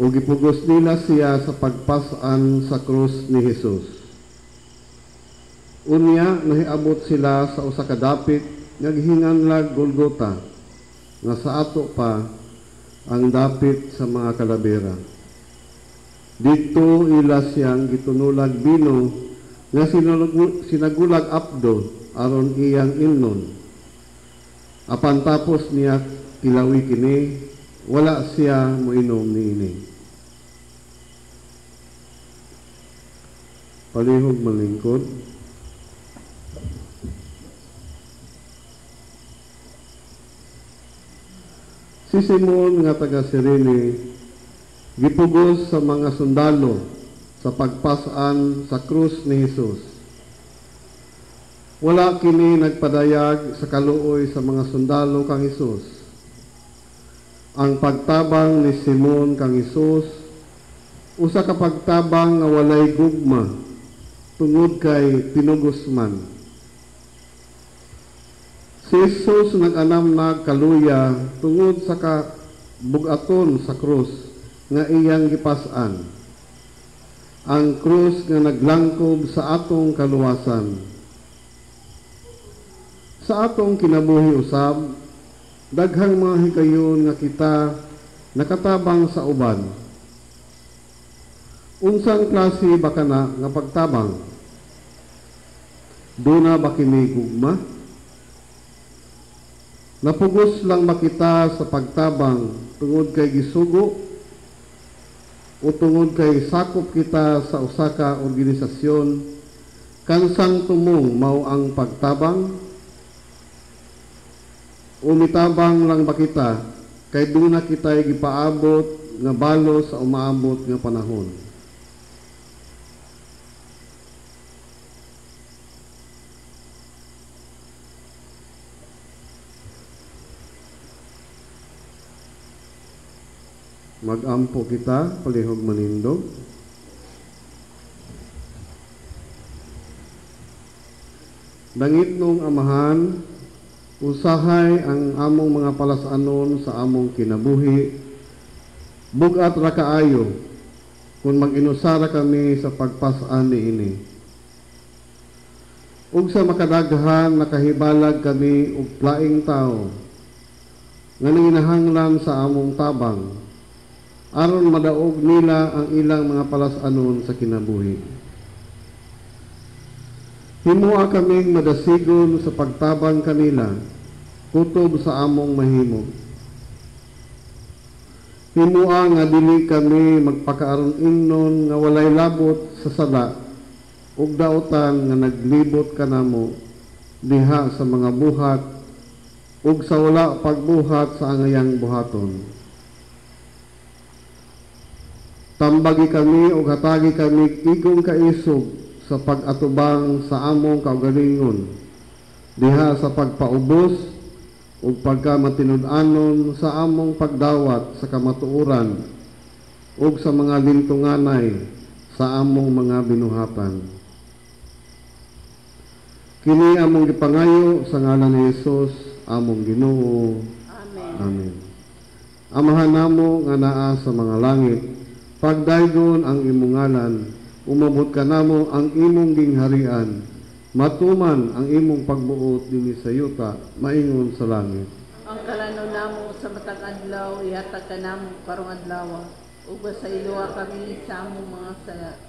Ug gipugos nila siya sa pagpasan sa krus ni Jesus. Unya nahiabot sila sa usa ka dapit nga gihinganlag Golgota, nga sa ato pa ang dapit sa mga kalabera. Dito ila siyang gitunulag bino nga sinagulag apdo aron iyang imnon. Apan tapos niya kilawi kini, wala siya moinom niini. Palihog malingkod. Si Simon nga taga Cirene gipugos sa mga sundalo sa pagpasan sa krus ni Jesus. Wala kini nagpadayag sa kaluoy sa mga sundalo kang Jesus. Ang pagtabang ni Simon kang Jesus, usa ka pagtabang nga walay gugma, tungod kay tinugos man. Si Jesus nag-anam kaluya tungod sa kabugaton sa krus nga iyang gipasan. Ang krus nga naglangkob sa atong kaluwasan. Sa atong kinabuhi usab, daghang mga hikayon nga kita nakatabang sa uban. Unsang klase ba kana nga pagtabang? Duna ba kini gugma? Napugos lang ba kita sa pagtabang tungod kay gisugo o tungod kay sakop kita sa usa ka organisasyon kansang tumong mao ang pagtabang? O mitabang lang ba kita kay duna kita gipaabot nga balo sa umaabot nga panahon? Magampo kita, palihog manindog. Dangit nung amahan, usahay ang among mga palasanon sa among kinabuhi, bugat ra kaayo kung mag-inusara kami sa pagpasaan niini. Ug sa makadaghan nakahibalag kami og plaing tao nga nanginahanglan sa among tabang aron madaog nila ang ilang mga palasanon sa kinabuhi. Himoa kaming madasigon sa pagtabang kanila kutob sa among mahimo. Himoa nga dili kami magpakaaron ingnon nga walay labot sa sala ug daotan nga naglibot kanamo diha sa mga buhat ug sa wala pagbuhat sa angayang buhaton. Tambagi kami ug hatagi kami igong kaisog sa pag-atubang sa among kaugalingon diha sa pagpaubos ug pagkamatinud-anon sa among pagdawat sa kamatuoran ug sa mga lintunganay sa among mga binuhatan. Kini among gipangayo sa ngalan ni Hesus among Ginoo. Amen. Amen. Amahan namo nga naa sa mga langit, pagdaygon ang imong ngalan, umabot ka namo ang imong gingharian, matuman ang imong pagbuot dinhi sa yuta, maingon sa langit. Ang kalanon namo sa matag adlaw ihatag ka namo karong adlaw, ug basayloa kami sa among mga sala.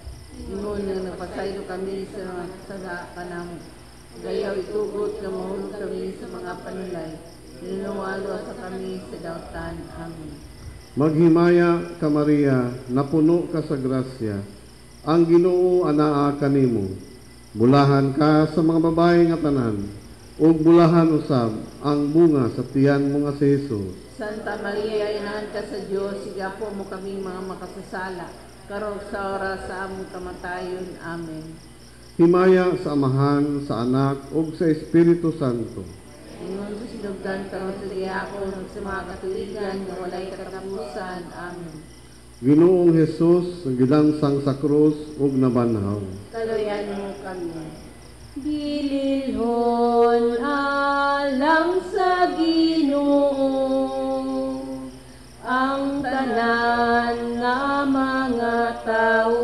Ingon nga nagpasaylo kami sa mga sala kanamo. Gayaw itugot nga mahulog kami sa mga panulay. Ninuwalo sa kami sa dautan. Amen. Maghimaya ka Maria, napuno ka sa grasya, ang Ginoo anaa kanimo. Bulahan ka sa mga babae nga tanan, ug bulahan usab ang bunga sa tiyan mo nga si Hesus. Santa Maria, inahan ka sa Dios, sigapo mo kami mga makasasala, karong sa oras sa among kamatayon. Amen. Himaya sa Amahan, sa Anak, ug sa Espiritu Santo. Ingon sa sinugdan karon sa dihapon ug sa mga katuigan nga walay katapusan. Amen. Ginoong Hesus, gidansang sa krus ug nabanhaw. Kaloyan mo kami. Bililhon alang sa Ginoo ang tanan nga mga tao,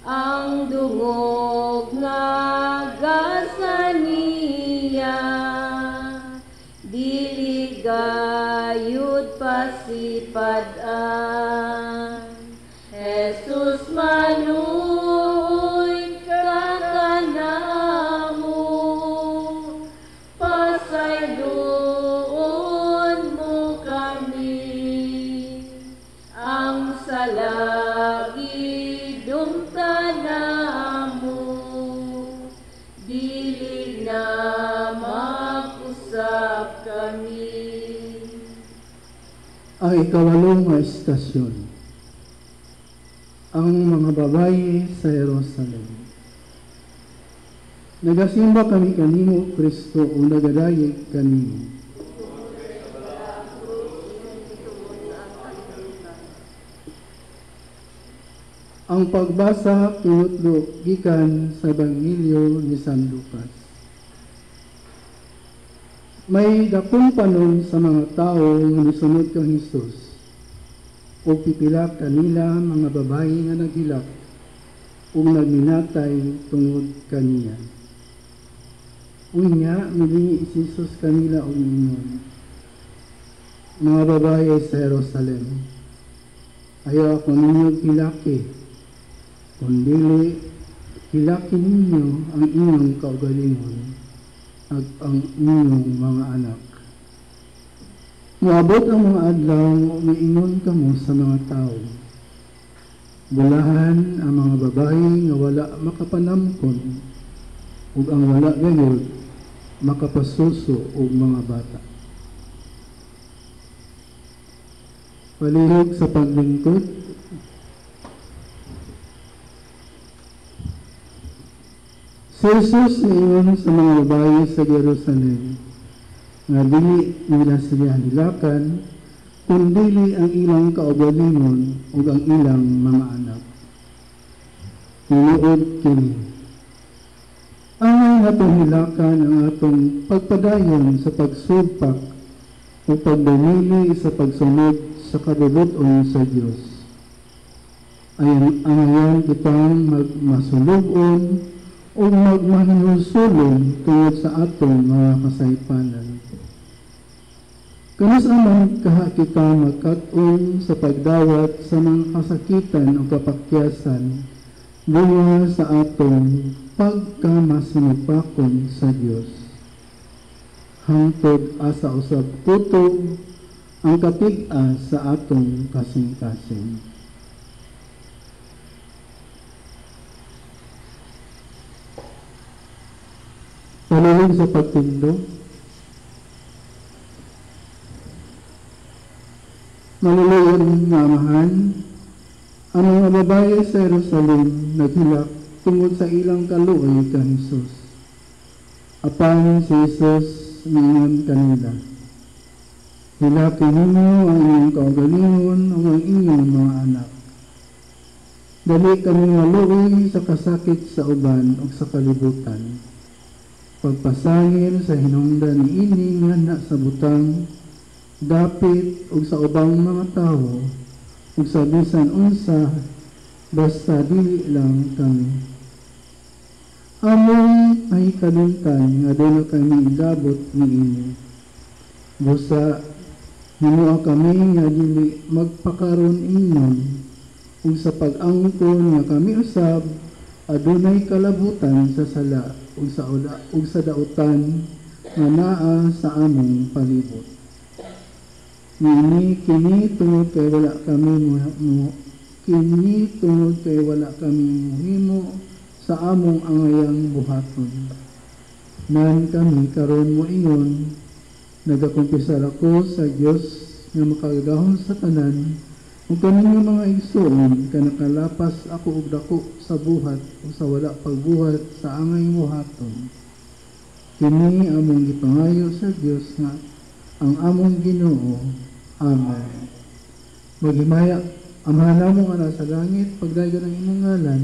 ang dungog nga gasaniya, dili gayud pasipadan. Jesus manuoy ka kanamo, pasayloon mo kami, ang salagidong tanamo, dili na mag-usap kami. Ang ikawalong nga estasyon, ang mga babaye sa Jerusalem. Nagasimba kami kanimo, Kristo, o nagadayeg kanimo. Ang pagbasa tinutlo gikan sa Ebanghelyo ni San Lucas. May dakong panon sa mga tao nga nisunod kang Hesus, o pipila kanila mga babae nga naghilak o nagminatay tungod kaniya. Unya, milingi si Jesus kanila o ingon, mga babae sa Jerusalem, ayaw ako ninyo hilaki, kundili hilaki ninyo ang inyong kaugalingon at ang inyong mga anak. Moabot ang mga adlaw, umiingon kamo sa mga tao. Bulahan ang mga babae nga wala makapanamkon, ug ang wala gayud makapasuso og mga bata. Palihog sa paglingkod, si Jesus niingon sa mga babae sa Jerusalem nga dili nila sila hilakan, kundili ang ilang kaugalingon ug ang ilang mga anak. Tinuod kini. Angay atong hilakan ang atong pagpadayon sa pagsugpak o pagdumili sa pagsunod sa kabubuton sa Dios. Angayan kitang magmasulugon o magmahinulsulong tungod sa atong mga kasaypanan. Kanas aman kaha kita magkat-on sa pagdawat sa mga kasakitan o kapakyasan bunga sa atong pagkamasinupakon sa Dios. Hangtod asa usab kutob ang kapig-a sa atong kasing-kasing. Panulong sa pagtindog. Maluluyan nga amahan, ang mga babae sa Jerusalem naghilak tungod sa ilang kaluoy ka Jesus. Apan si Jesus niingon kanila, hilakin ninyo ang inyong kaugalingon o ang inyong mga anak. Dali kami maluoy sa kasakit sa uban o sa kalibutan. Pagpasangil sa hinungdan ni ini nga sa butang, dapit ug sa ubang mga tawo ug sa bisan unsa basta dili lang kami. Among ay kaluntan nga dili kami ilabot niini. Busa himuha kami nga dili magpakaron ingon ug sa pag-angkon nga kami usab adunay kalabutan sa sala ug sa dautan nga naa sa among palibot. Kini tungod kay wala kami muhimo sa among angayang buhaton. Nan kami karon mo ingon, nagakumpisar ako sa Dios nga makagahon sa tanan, ug kaninyo mga igsoon kanakalapas ako og dako sa buhat o sa wala pagbuhat sa angay buhaton. Kini among gipangayo sa Dios nga ang among Ginoo. Amen. Maghimaya, amahan namo nga nasa langit, pagdayon ang imong ngalan,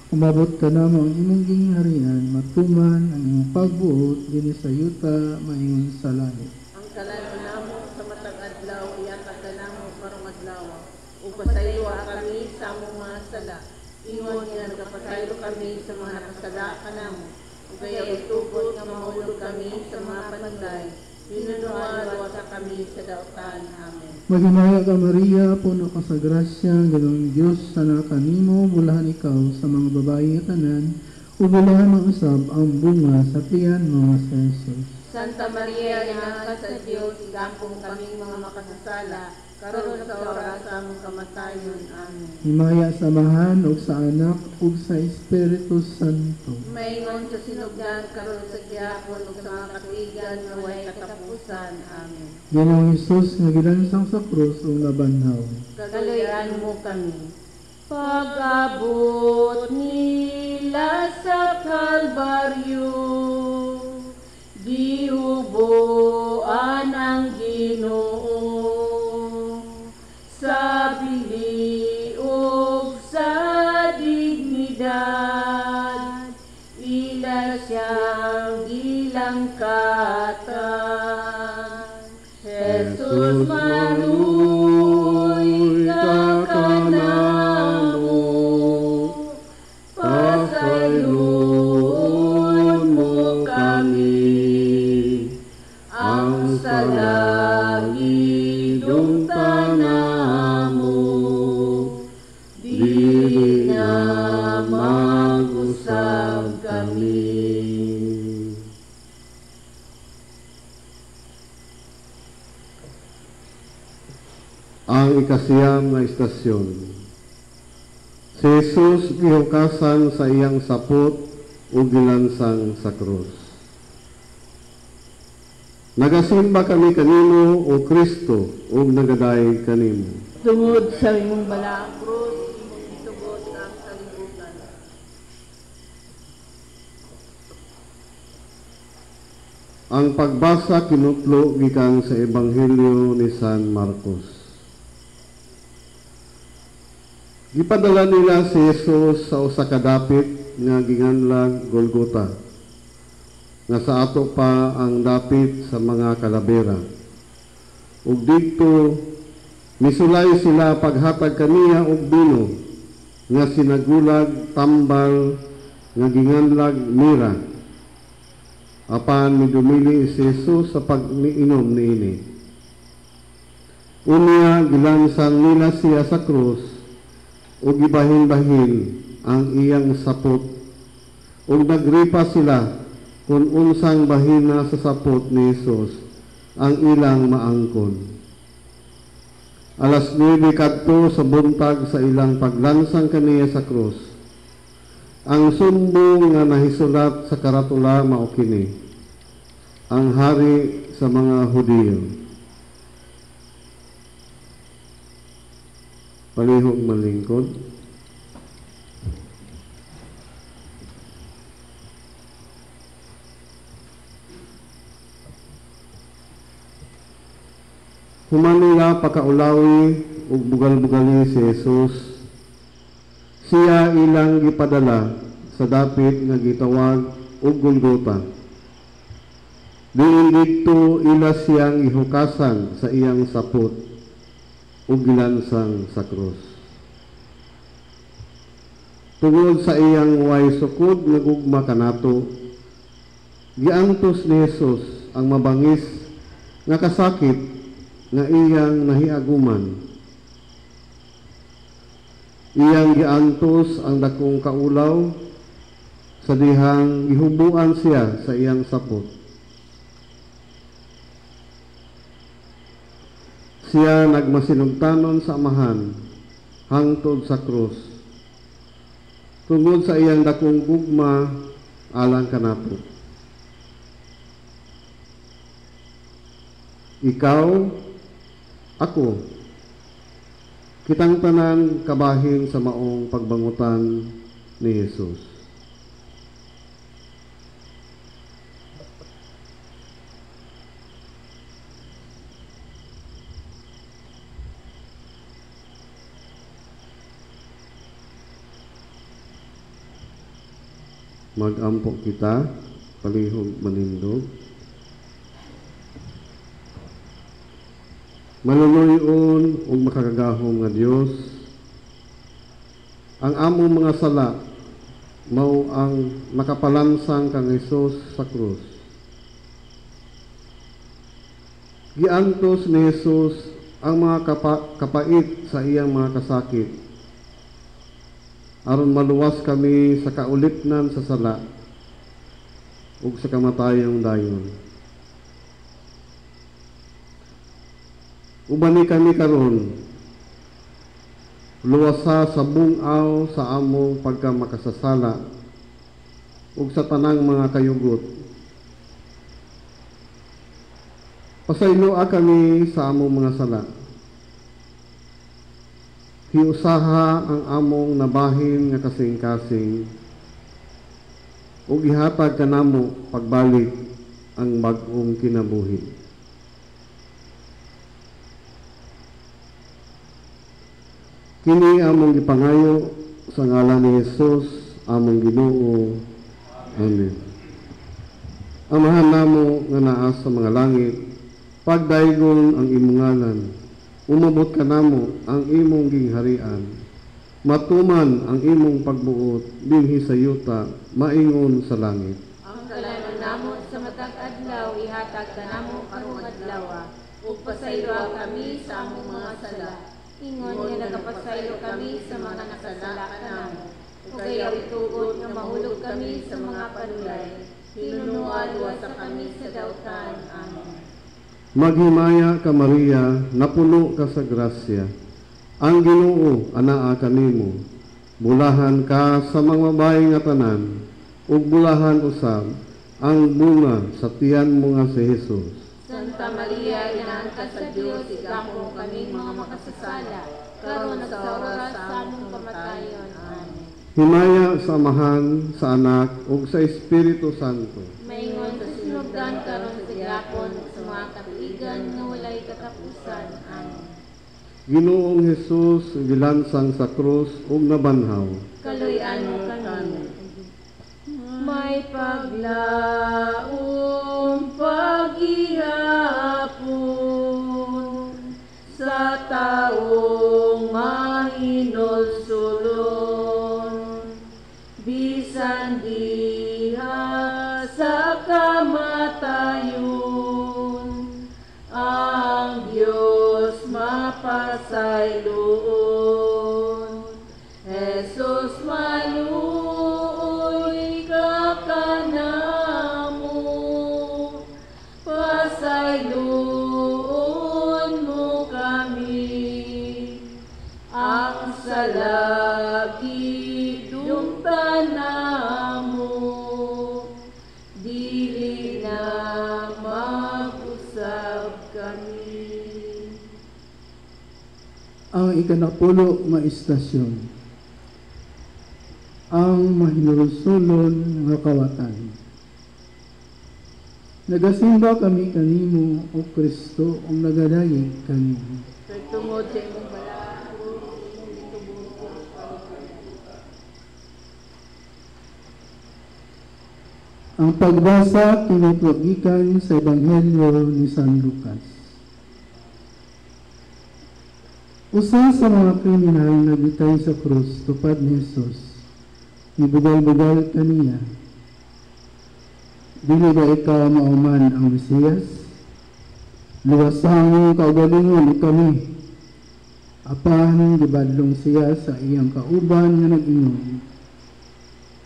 umabot ka namo ang imong gingharian, matuman ang imong pagbuot, dinhi sa yuta, maingon sa langit. Ang kalano namo sa matag adlaw, iyatag ka namo karong adlaw, ug pasayloa kami sa among mga sala. Ingon nga nagapasaylo kami sa mga nakasala kanamo, ug ayaw itugot nga mahulog kami sa mga panagday. Inunuwa kami sa dautan. Amen. Maghimaya ka Maria, puno ka sa grasya, Ginoong Diyos, sana kanimo, bulahan ikaw sa mga babae at tanan, o bulahan ng usab ang bunga sa tiyan mga sa Jesus. Santa Maria, Ina sa Diyos, igampong kaming mga makasasala, karon sa oras sa among kamatayon. Amen. Himaya samahan og sa anak ug sa Espiritu Santo. Maingon sa sinugdan, karon sa gihapon ug sa mga katuigan nga way katapusan. Amen. Ginoong Hesus nga gilansang sa krus ug nabanhaw. Kagaluyan mo kami. Pag-abot nila sa Kalbaryo, gihuboan ang Ginoo sa bili ug sa dignidad, ila siyang gilangkatan. Jesus manuoy ka kanamo, pasayloon mo kami, ang salangidong tanamo, di na mag-usab kami. Ang ikasiyam nga istasyon. Si Jesus gihukasan sa iyang sapot o gilansang sa krus. Nagasimba kami kanimo o Kristo o nagaday kanimo. Tungod sa imong balaang krus, imong gitugot ang kalibutan. Ang pagbasa kinutlo gikan sa Ebanghelyo ni San Marcos. Gipadala nila si Jesus sa usa ka dapit nga ginganlag Golgota, nga sa ato pa ang dapit sa mga kalabera. Ug didto misulay sila paghatag kaniya og bino nga sinagulag tambal nga ginganlag mira. Apan midumili si Jesus sa pag-inom niini. Unya gilansang nila siya sa krus ug gibahin-bahin ang iyang sapot ug nagripa sila kung unsang bahina sa sapot ni Jesus ang ilang maangkon. Alas 9 kadto sa buntag sa ilang paglansang kaniya sa krus. Ang sumbong nga nahisulat sa karatula mao kini: ang hari sa mga Hudiyo. Palihog malingkod. Human nila pakaulawi ug bugal-bugali si Jesus. Siya ilang gipadala sa dapit nga gitawag og Golgota. Diin didto ila siyang ihukasan sa iyang sapot ug gilansang sa krus. Tungod sa iyang way sukod nga gugma kanato, giantos ni Jesus ang mabangis nga kasakit nga iyang nahiaguman. Iyang giantos ang dakong kaulaw sa dihang gihubuan siya sa iyang sapot. Siya nagmasinugtanon sa amahan hangtod sa krus. Tungod sa iyang dakong gugma alang kanato. Ikaw, ako, kitang tanan kabahin sa maong pagbangutan ni Jesus. Mag-ampo kita, palihog manindog. Maluloyon ug makagagahom nga Dios, ang among mga sala mao ang makapalansang kang Hesus sa krus. Giantos ni Jesus ang mga kapait sa iyang mga kasakit aron maluwas kami sa kaulipnan sa sala ug sa kamatayang dayon. Ubani kami karon luwasa sa bungaw sa among pagkamakasasala ug sa tanang mga kayugot. Pasayloa kami sa among mga sala. Hiusaha ang among nabahin nga kasing-kasing ug ihatag kanamo pagbalik ang bag-ong kinabuhi. Kini among gipangayo sa ngalan ni Jesus, among Ginoo. Amen. Amahan namo nga naa sa mga langit, pagdaygon ang imong ngalan, umabot ka namo ang imong gingharian, matuman ang imong pagbuot, dinhi sa yuta, maingon sa langit. Ang kalanon namo sa matag adlaw ihatag kanamo karong adlaw, ug pasayloa kami sa among mga sala. Ingon nga nagapasaylo kami sa mga nakasala kanamo. Ug ayaw itugod nga mahulog kami sa mga panulay. Hinunua luwasa kami sa dautan. Amen. Maghimaya ka Maria, napuno ka sa grasya. Ang Ginoo anaa kanimo. Bulahan ka sa mga babae nga tanan, ug bulahan usab ang bunga sa tiyan mo nga si Jesus. Santa Maria, inaan ka sa Dios, igamo kaming mga makasasala, karon sa oras sa among kamatayon. Amen. Himaya sa Amahan, sa Anak, ug sa Espiritu Santo. Maingon sa sinugdan karon sa gyapon sa mga katuigan nga walay katapusan. Amen. Ginoong Jesus gilansang sa krus ug nabanhaw. Kaluy-an mo kami. May paglaom bisan diha sa kamatayon, ang Diyos mapasayloon. Jesus maluoy ka kanamo, pasayloon mo kami, ang salagi dumtan namo, dili na mag-usab kami. Ang ikanapulo nga istasyon, ang mahinulsulon nga kawatan. Nagasimba kami kanimo, O Kristo, ang nagadayeg kanimo. Tungod sa imong balaod, imong gitubuho. Ang pagbasa kinutwagikan sa Ebanghelyo ni San Lucas. Usa sa mga kriminal nagitay sa krus tupad ni Jesus, ibugal-bugal kaniya. Dili ba ikaw mauman ang Mesiyas? Luwasang kaugalingon kami. Apan gibadlong siya sa iyang kauban nga nag-ingon.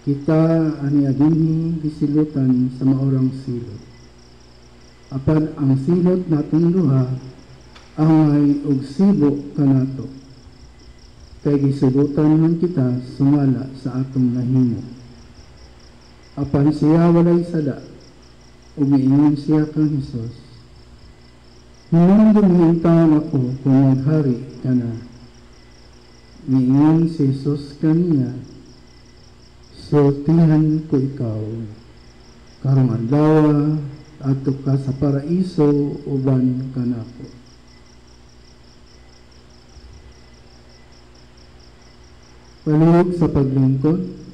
Kita ani adinhi gisilutan sa maorang silot. Apan ang silot naton duha angay og sibo kanato. Kay gisilutan man kita sumala sa atong nahimo. Apan siya walay sala, umiingon siya kang Hesus. Hinong dumihintahan ako kung maghari ka na. Niingon si Jesus kaniya, sultihan ko ikaw, karong adlaw ato ka sa paraiso uban kanako. Palihog sa paglingkod.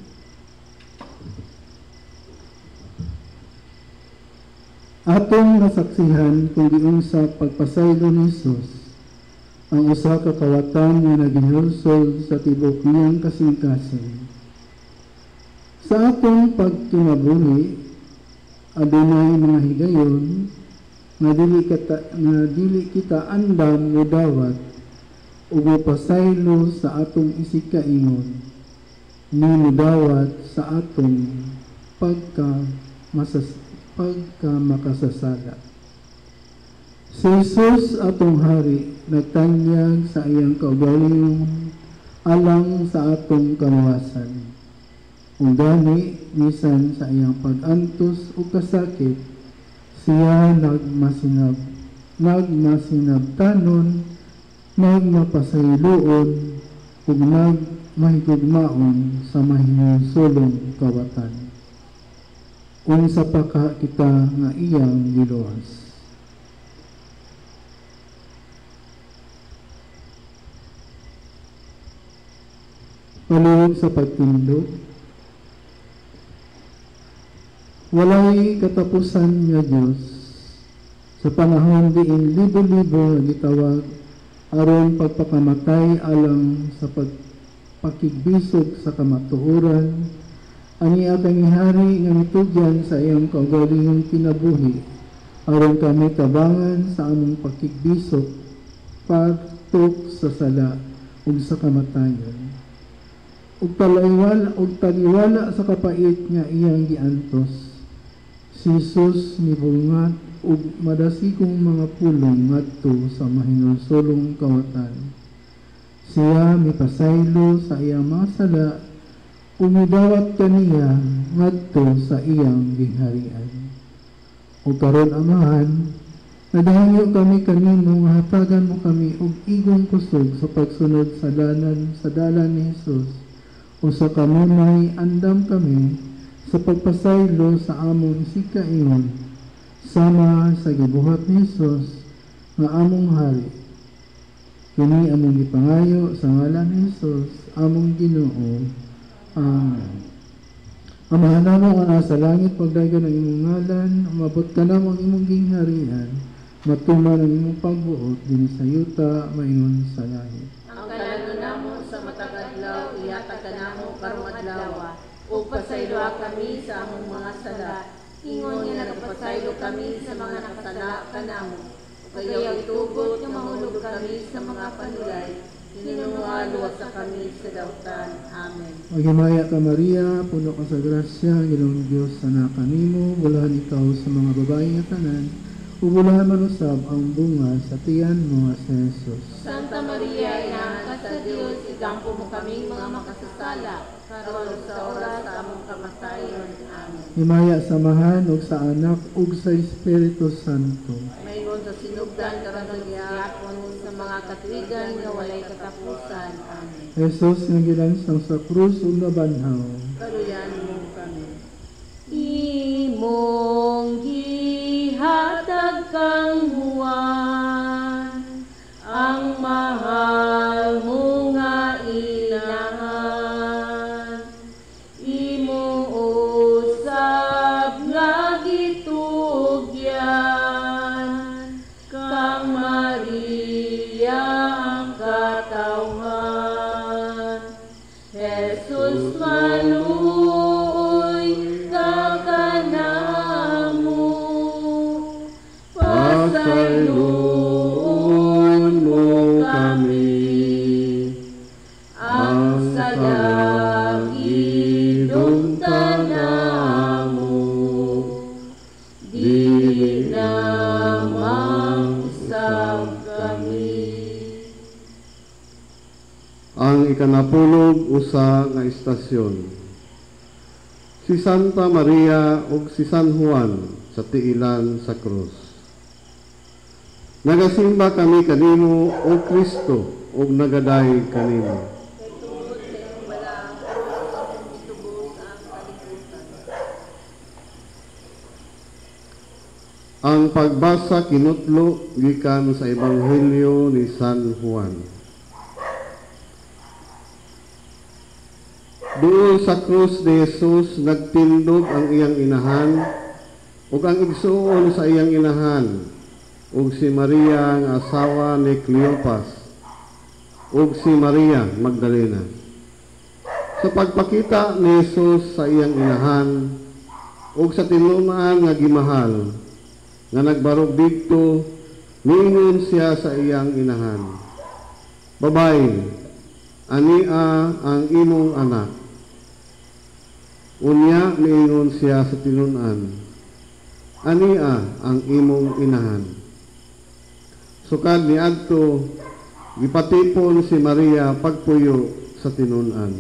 Atong nasaksihan kung diin sa pagpasaylo ni Jesus, ang usa ka kawatan nga naginulsol sa tibok niyang kasing-kasing. Sa atong pagkinabuhi, adunay mga higayon nga dili kita andam o dawat o mapasaylo sa atong isikaingon, ni mudawat sa atong pagkamakasasala. Si Jesus atong hari nagtanyag sa iyang kaugalingon alang sa atong kaluwasan. Kung gani bisan sa iyang pag-antos o kasakit, siya nagmasinabtanon, nagmapasayloon, ug nagmahigugmaon sa mahinulsulong kawatan. Unsa pa ka kita nga iyang giluwas. Palihog sa pagtindog. Walay katapusan nga Diyos sa panahon diin libo-libo nga gitawag aron pagpakamatay alang sa pagpakigbisog sa kamatuoran, ani akang hari nga mitugyan sa iyang kaugalingong kinabuhi aron kami tabangan sa among pakigbisog patok sa sala ug sa kamatayon. Ug taliwala sa kapait nga iyang giantos, si Jesus nibungat ug madasigong mga pulong ngadto sa mahinulsulong kawatan. Siya mipasaylo sa iyang mga sala ug midawat kaniya ngadto sa iyang gingharian. O karon Amahan, nadahangyo kami kanimo nga hatagan mo kami og igong kusog sa pagsunod sa dalan ni Jesus, o sa kanunay andam kami sa pagpasaylo sa among isikaingon sama sa gibuhat ni Jesus nga among hari. Kini among gipangayo sa ngalan ni Jesus among Ginoo. Amen. Amahan namo nga nasa langit, pagdayon ang imong ngalan, umabot ka namo ang imong gingharian, matuman ang imong pagbuot din sa yuta maingon sa langit. Ang kalano namo sa matag adlaw iyatag ka namo karong adlaw, ug pasaylo kami sa among mga sala. Ingon nga nagapasaylo kami sa mga nakasala kanamo. Kayaw itugot nga mahulog kami sa mga panulay. Hinunualo sa kami sa dautan. Amen. Maghimaya ka Maria, puno ka sa grasya, Ginoong Dios anak kanimo, bulahan ikaw sa mga babae nga tanan, ubulahan manusab ang bunga sa tiyan mo sa Jesus. Santa Maria, Ina ka sa Dios, igampo mo kaming mga makasasala, karon sa oras sa among kamatayon. Amen. Himaya samahan og sa anak ug sa Espiritu Santo. Mayroon sa sinugdan karon sa gihapon sa mga katwigan nga walay katapusan. Amen. Jesus nga gilansang sa krus ug nabanhaw. Kaluyan mo kami. Imong gihatag kang Juan, ang mahal mo nga inahan. Imo usab nga gitugyan, kang Maria ang katawhan. Jesus maluoy ka kanamo, Pasayloon mo kami, ang salagidong tanamo, dili namang usab kami. Ang ikanapulog usa nga istasyon. Si Santa Maria ug si San Juan sa tiilan sa krus. Nagasimba kami kanimo o Kristo ug nagaday kanimo. Kay tungod sa iyong balaang krus, among itubos ang kalibutan. Ang pagbasa kinutlo gikan sa Ebanghelyo ni San Juan. Doon sa krus ni Jesus nagtindog ang iyang inahan ug ang igsuon sa iyang inahan ug si Maria nga asawa ni Cleopas ug si Maria Magdalena. Sa pagpakita ni Jesus sa iyang inahan ug sa tinunan nga gimahal nga nagbarog didto, niingon siya sa iyang inahan, "Babae, ania ang imong anak." Unya niingon siya sa tinunan, "Ania ang imong inahan." Sukad niadto gipatipon si Maria pagpuyo sa tinunan.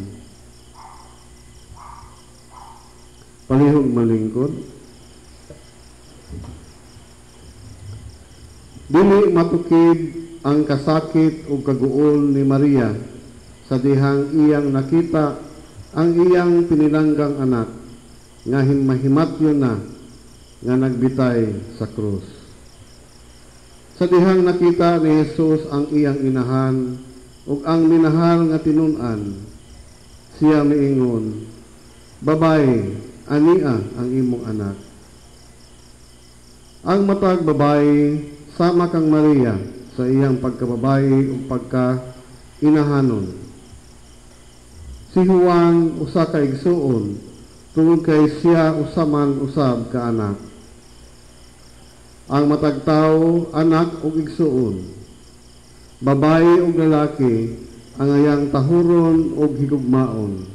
Palihog malingkod. Dili matukid ang kasakit ug kaguol ni Maria sa dihang iyang nakita ang iyang pinilanggang anak nga mahimatyon na nga nagbitay sa krus. Sa dihang nakita ni Jesus ang iyang inahan ug ang minahal nga tinunan, siya miingon, "Babae, ania ang imong anak." Ang matag babae sama kang Maria sa iyang pagkababae ug pagka-inahanon. Si Juan usa ka igsuon tungod kay siya usaman usab ka anak. Ang matag tawo anak ug igsuon. Babae ug lalaki ang ayang tahuron ug higugmaon.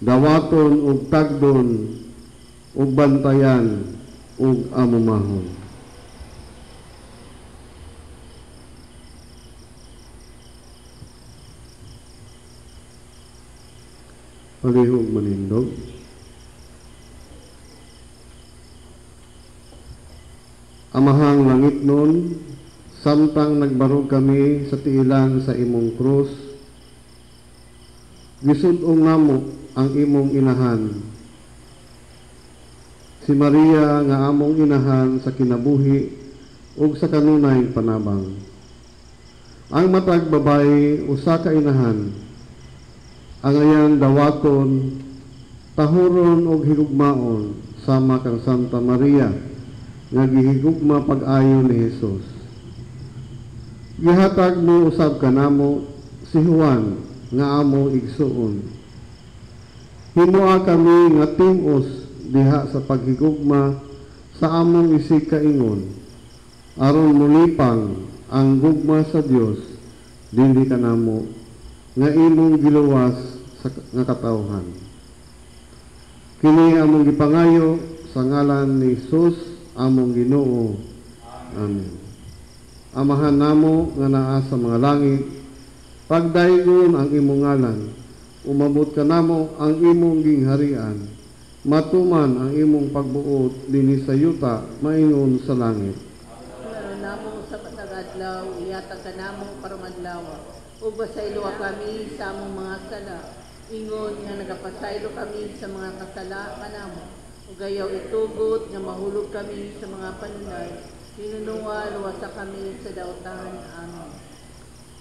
Dawaton ug tagdon ug bantayan ug amumahon. Palihog manindog. Amahang langit nun, samtang nagbarog kami sa tiilan sa imong krus, gisudong namo ang imong inahan. Si Maria nga among inahan sa kinabuhi ug sa kanunay panabang. Ang matag babae usa ka inahan, ang ayang dawaton, tahuron og higugmaon sama kang Santa Maria nga gihigugma pag-ayo ni Jesus. Gihatag mo usab kanamo si Juan nga amo igsuon. Himoa kami nga tim-os diha sa paghigugma sa among isig-kaingon, aron mulipang ang gugma sa Dios dinhi kanamo nga imong giluwas nga katawhan. Kini among gipangayo sa ngalan ni Jesus among Ginoo. Amen. Amahan namo nga naa sa mga langit, pagdaygon ang imong ngalan, umabot ka namo ang imong gingharian, matuman ang imong pagbuot dinhi sa yuta maingon sa langit. Meron namo sa patagadlaw, iyatag ka namo karong adlaw. Ug basaylo kami sa among mga sala, ingon nga nagapasaylo kami sa mga kasala kanamo. Ug ayaw itugot nga mahulog kami sa mga panunay, hinununga luwasa kami sa daotan. Amen.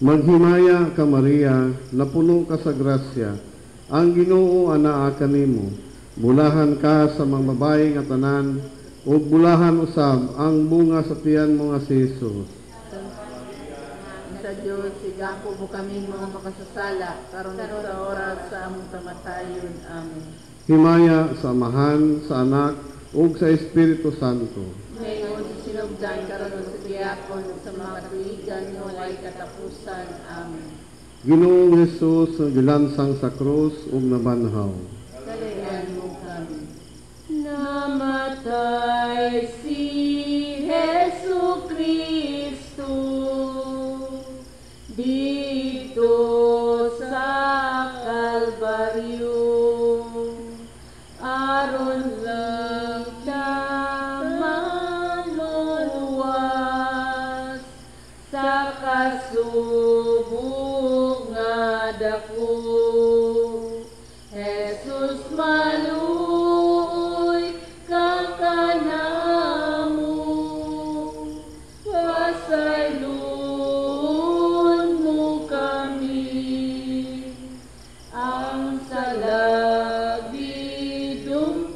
Maghimaya ka Maria, napuno ka sa grasya, ang Ginoo anaa kanimo. Bulahan ka sa mga babae nga tanan, ug bulahan usab ang bunga sa tiyan mo nga si Jesus. Sa Diyos, sigako mo kami mga makasasala, karon sa oras sa among kamatayon. Amen. Himaya sa Amahan, sa Anak, ug sa Espiritu Santo. Ngayon sa sinugdan karon sa diakon sa mga tuigan nga walay katapusan. Amen. Ginoong Jesus nga gilansang sa krus ug nabanhaw. Dalayan mo kami. Namatay si Jesu Kristo dito sa Kalbaryo, aron lang siya maluluwas sa kasubok nga dako. Jesus maluoy ka kanamo, pasaylon mo kami, ang salagidong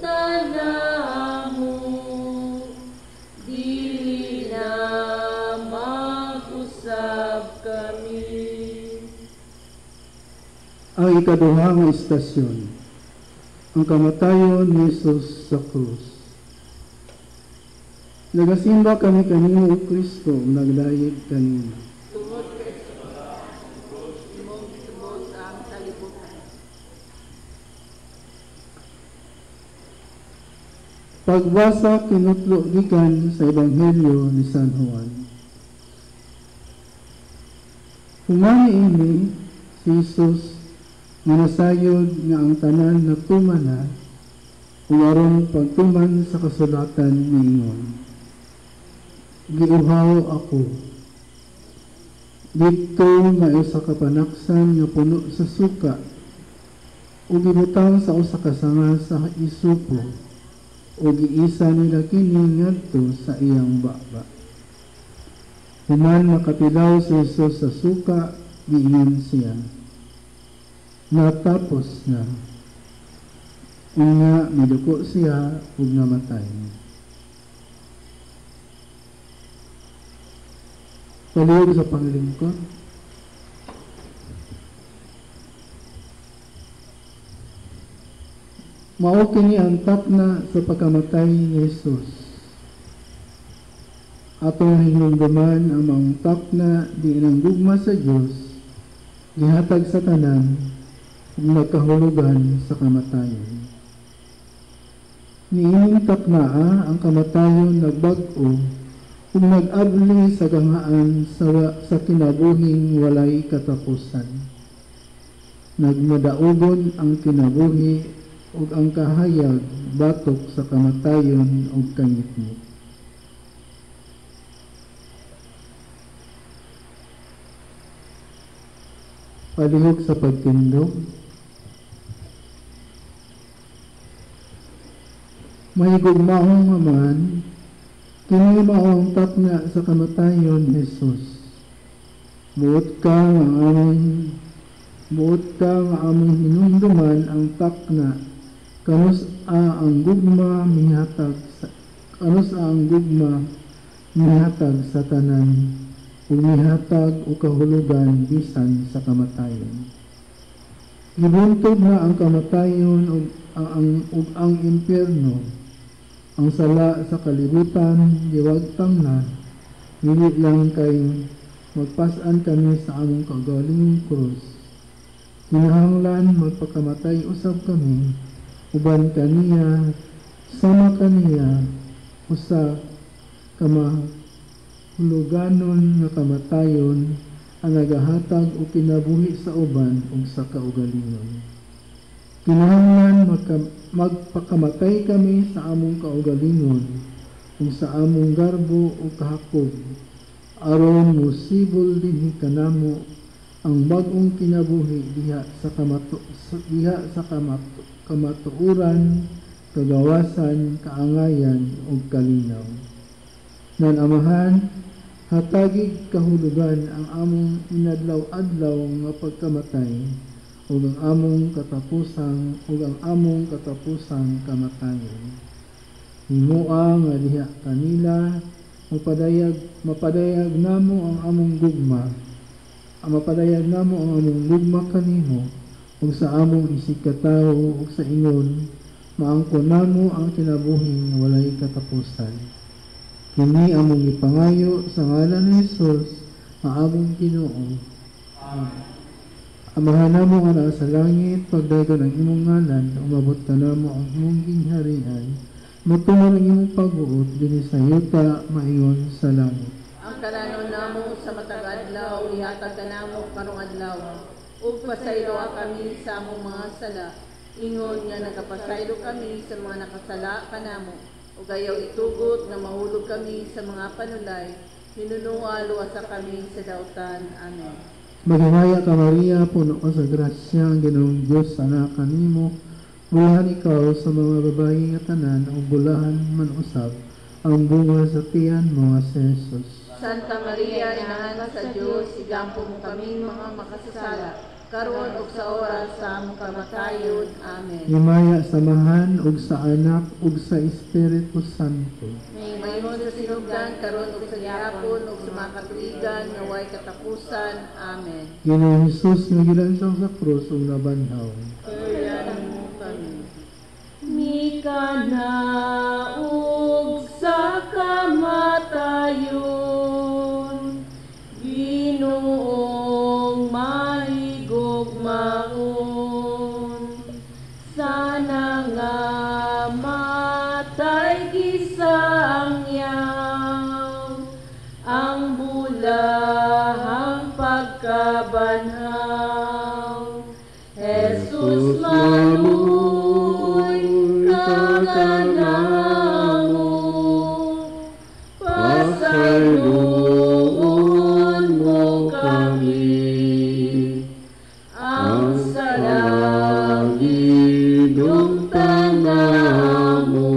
tanamo, dili na mag-usab kami. Ang ikaduha nga istasyon, ang kamatayon ni Jesus sa krus. Nagasimba kami kanino o Kristo, naglayig kanino. Tungod kay imong tubos ang kalibutan. Pagbasa kinutlo gikan sa Ebanghelyo ni San Juan. Humani ini si Jesus nga nasayod nga ang tanan na tumana ug aron pagtuman sa kasulatan niingon, giuhaw ako dito nga usa ka panaksan nga puno sa suka ug gibutang sa usa ka sanga sa isupo ug giisa nila kini ngadto sa iyang baba. Human makapilaw si Jesus sa suka, giingon siya, natapos na. Nga miduko siya ug namatay. Palihog sa panglingkod. Mao kini ang tapna sa pagkamatay ni Jesus. Atong hinumduman ang mga tapna di nang gugma sa Dios, gihatag sa tanan ug nagkahulugan sa kamatayon. Niining taknaa ang kamatayon nagbag-o ug nag-abli sa gangaan sa kinabuhing walay katapusan. Nagmadaogon ang kinabuhi ug ang kahayag batok sa kamatayon ug kangitngit. Palihog sa pagtindog. May gugmaong man, kini maong tapna sa kamatayon Jesus. Buot ka nga among hinumduman ang takna, kanus ang gugma mihatag sa tanan, umihatag o kahulugan bisan sa kamatayon. Gibuntog na ang kamatayon ug ang impyerno, ang sala sa kalibutan giwagtang na, dili lang kay magpas-an kami sa among kaugalingong krus. Kinahanglan magpakamatay usab kami, uban kaniya, sama kaniya, usa kamahuluganon nga kamatayon, ang nagahatag o kinabuhi sa uban ug sa kaugalingon. Kinahanglan magpakamatay kami sa among kaugalingon ug sa among garbo o kahakog, aron musibol dinhi kanamo ang bag-ong kinabuhi diha sa kamatuoran, kagawasan, kaangayan ug kalinaw. Nan Amahan, hatagig kahulugan ang among inadlaw-adlaw nga pagkamatay ug ang among katapusang kamatayon. Himoa nga diha kanila mapadayag namo ang among gugma kanimo ug sa among isig katawo ug sa ingon maangkon namo ang kinabuhi nga walay katapusan. Kini among ipangayo sa ngalan ni Jesus, ang among Ginoo. Amahan namo nga naa sa langit, pagdayon ang imong ngalan, umabot ka namo ang imong gingharian, matungo ang imong pagbuot, dinhi sa yuta, maingon sa langit. Ang kananon namo sa matag adlaw, ihatag ka namo karong adlaw, ug pasaylo kami sa among mga sala, ingon nga nagapasaylo kami sa mga nakasala kanamo. Ug ayaw itugot nga mahulog kami sa mga panulay, hinununga luwasa kami sa dautan. Amen. Maghimaya ka Maria, puno ka sa grasya, ang Ginoong Diyos anak kanimo, bulahan ikaw sa mga babae nga tanan, ug bulahan man usab ang bunga sa tiyan mo nga si Jesus. Santa Maria, Inahan sa Diyos, igampo mo kami mga makasasala, karon ug sa oras sa among kamatayon. Amen. Himaya samahan ug sa anak ug sa Espiritu Santo. Mayroon sa sinugdan, karon ug sa gihapon ug sa mga katuigan nga way katapusan. Amen. Ginoong Hesus nga gilansang sa krus ug nabanhaw. Kaya mo kami. Mika na ug sa kamatayon, Ginoong mahigugmaon, sana nga matay gisangyaw, ang bulahang pagkabanhaw. Jesus manuoy kaganamo, pasayloon mo kami, ang salangidong tanamo,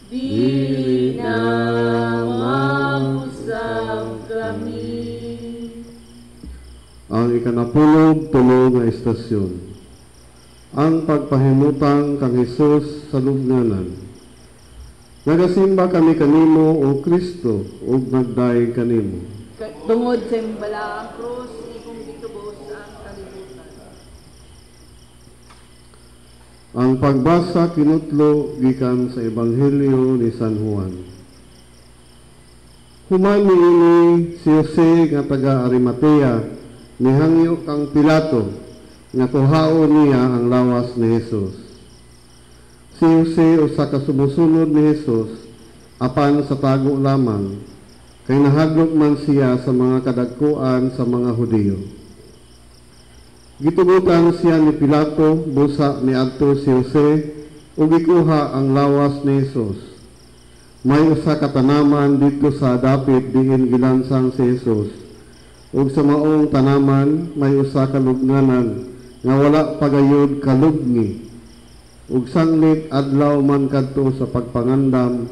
di na mapusang kami. Ang ikanapulog-tulog nga istasyon. Ang pagpahimutang kang Hesus sa lubnganan. Nagasimba kami kanimo o Kristo ug nagdaig kanimo. Tungod sa imbalaang krus, ikong gitubos ang kalibutan. Ang pagbasa kinutlo gikan sa Ebanghelyo ni San Juan. Human niini si Jose nga taga Arimatea, nihangyo kang Pilato, nga kuhaon niya ang lawas ni Jesus. Si Jose usa ka sumusunod ni Jesus, apan sa tago lamang, kay nahaglok man siya sa mga kadagkuan sa mga Hudiyo. Gitugutan siya ni Pilato, busa ni adto si Jose, ug gikuha ang lawas ni Jesus. May usa ka tanaman dito sa dapit diin gilansang si Jesus, ug sa maong tanaman may usa ka lubnganan nga wala pagayod kalubngi, ug sanglit adlaw man kadto sa pagpangandam,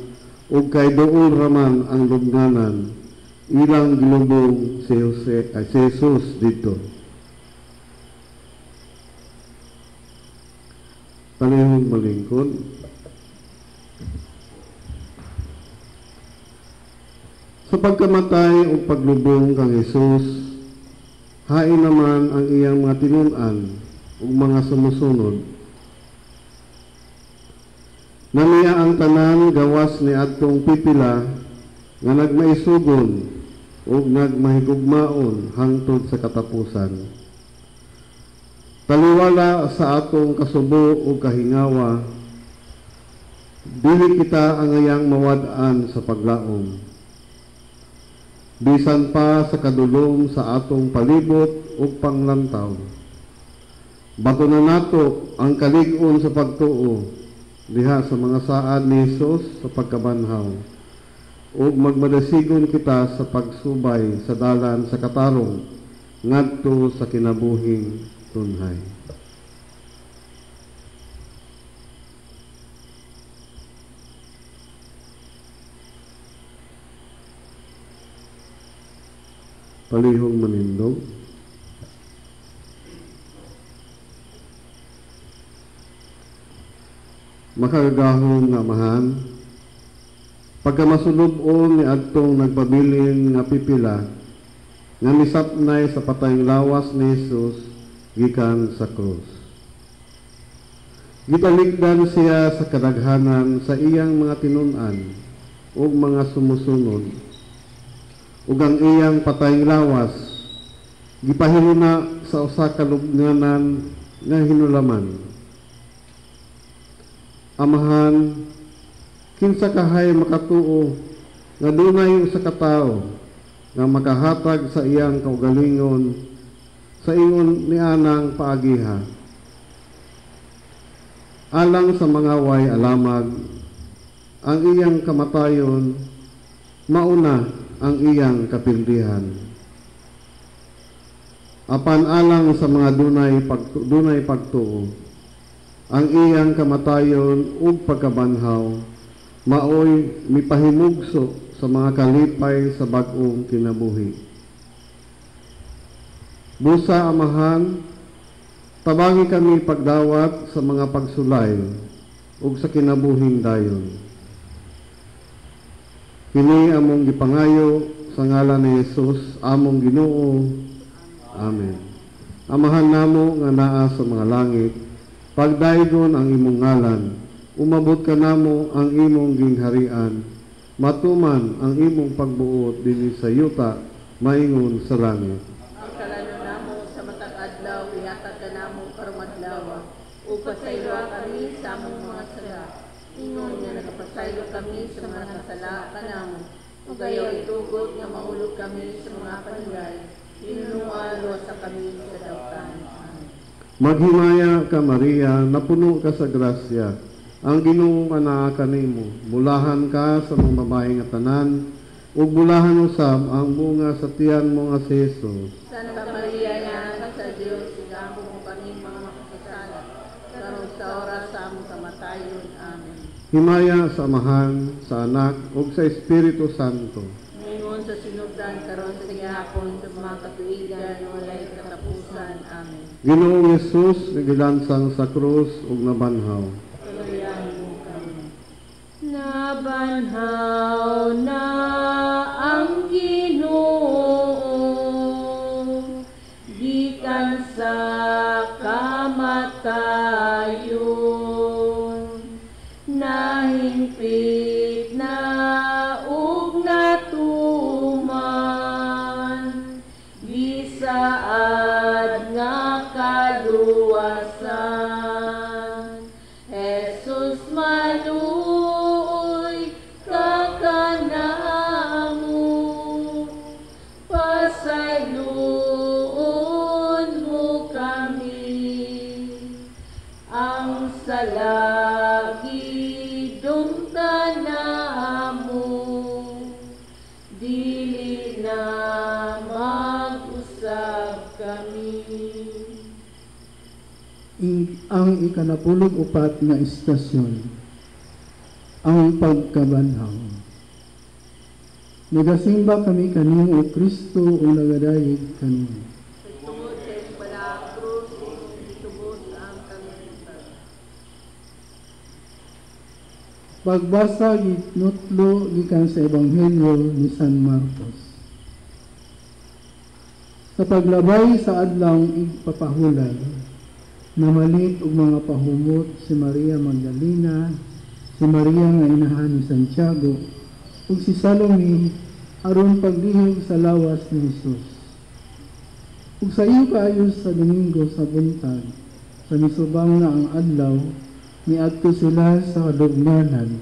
ug kay duol raman ang lubnganan, ilang gilubong si Jesus dito. Panihong malingkod. Sa pagkamatay o paglubong kang Jesus, Hain naman ang iyang mga tinun-an ug mga sumusunod. Namiya ang tanan gawas ni adtong pipila nga nagmaisugon ug nagmahigugmaon hangtod sa katapusan. Taliwala sa atong kasubo ug kahingawa, dili kita angayang mawad-an sa paglaom. Bisan pa sa kadulom sa atong palibot ug panglantaw. Bato na nato ang kalig-on sa pagtuo diha sa mga saad ni Hesus sa pagkabanhaw ug magmadasigon kita sa pagsubay sa dalan sa katarong ngadto sa kinabuhing tunhay. Palihong manindog. Makagahong nga amahan, pagka masulubon ni adtong nagpabilin nga pipila, nga misapnay sa patayng lawas ni Hesus gikan sa krus. Gitalikdan siya sa kadaghanan sa iyang mga tinun-an ug mga sumusunod, ug ang iyang patayng lawas gipahiluna sa usa ka lubnganan nga hinulaman. Amahan, kinsa kahay makatuo nga dunay usa ka tawo nga makahatag sa iyang kaugalingon sa ingon ni anang paagiha. Alang sa mga way alamag, ang iyang kamatayon mauna ang iyang kapildihan. Apan alang sa mga dunay pagtuo, ang iyang kamatayon ug pagkabanhaw maoy mipahimugso sa mga kalipay sa bag-ong kinabuhi. Busa amahan, tabangi kami pagdawat sa mga pagsulay ug sa kinabuhing dayon. Kini among gipangayo sa ngalan ni Hesus among Ginoo. Amen. Amahan namo nga naa sa mga langit, pagdaygon ang imong ngalan, umabot ka namo ang imong gingharian, matuman ang imong pagbuot dinhi sa yuta, maingon sa langit. Ang kalano namo sa matag adlaw, ihatag ka namo karong adlaw, ug pasaylo kami sa among mga sala. Ingon nga nagapasaylo kami sa mga nasala kanamo, ug ayaw itugot nga mahulog kami sa mga panulay, inunualo sa kami sa dawtan. Maghimaya ka Maria, napuno ka sa grasya. Ang Ginoo anaa kanimo, bulahan ka sa mga babae nga tanan, ug bulahan usab ang bunga sa tiyan mo nga si Hesus. Santa Maria, Ina sa Dios, ilambo mo kami mga makasasala, karon sa oras sa among kamatayon. Amen. Himaya sa Amahan, sa Anak, ug sa Espiritu Santo. Ngayon sa sinugdan karon sa gihapon sa mga katuigan walay katapusan. Amen. Ginoong Hesus nagilansang sa krus ug nabanhaw. Tuluyan mo kami. Nabanhaw na ang Ginoo gikan sa kamatayon, nahimpit na ug natuman bisaad nga kaluwasan. Jesus maluoy ka kanamo, pasayloon mo kami, ang salagidong tanamo, dili na mag-usab kami. Ang ikanapulog upat na istasyon, ang pagkabanhaw. Nagasimba kami kanimo, O Kristo, o nagadayeg kanimo. Tungod sa isbala krus, itubos ang kamitan. Pagbasa gitnutlo gikan sa Ebanghelyo ni San Marcos. Sa paglabay sa adlang igpapahulay, namalit og mga pahumot si Maria Magdalena, si Maria nga inahan ni Santiago, ug si Salome aron paglihog sa lawas ni Jesus. Ug sa iyo kaayos sa Domingo sa buntag, sa misubang na ang adlaw, miadto sila sa kadugnanan.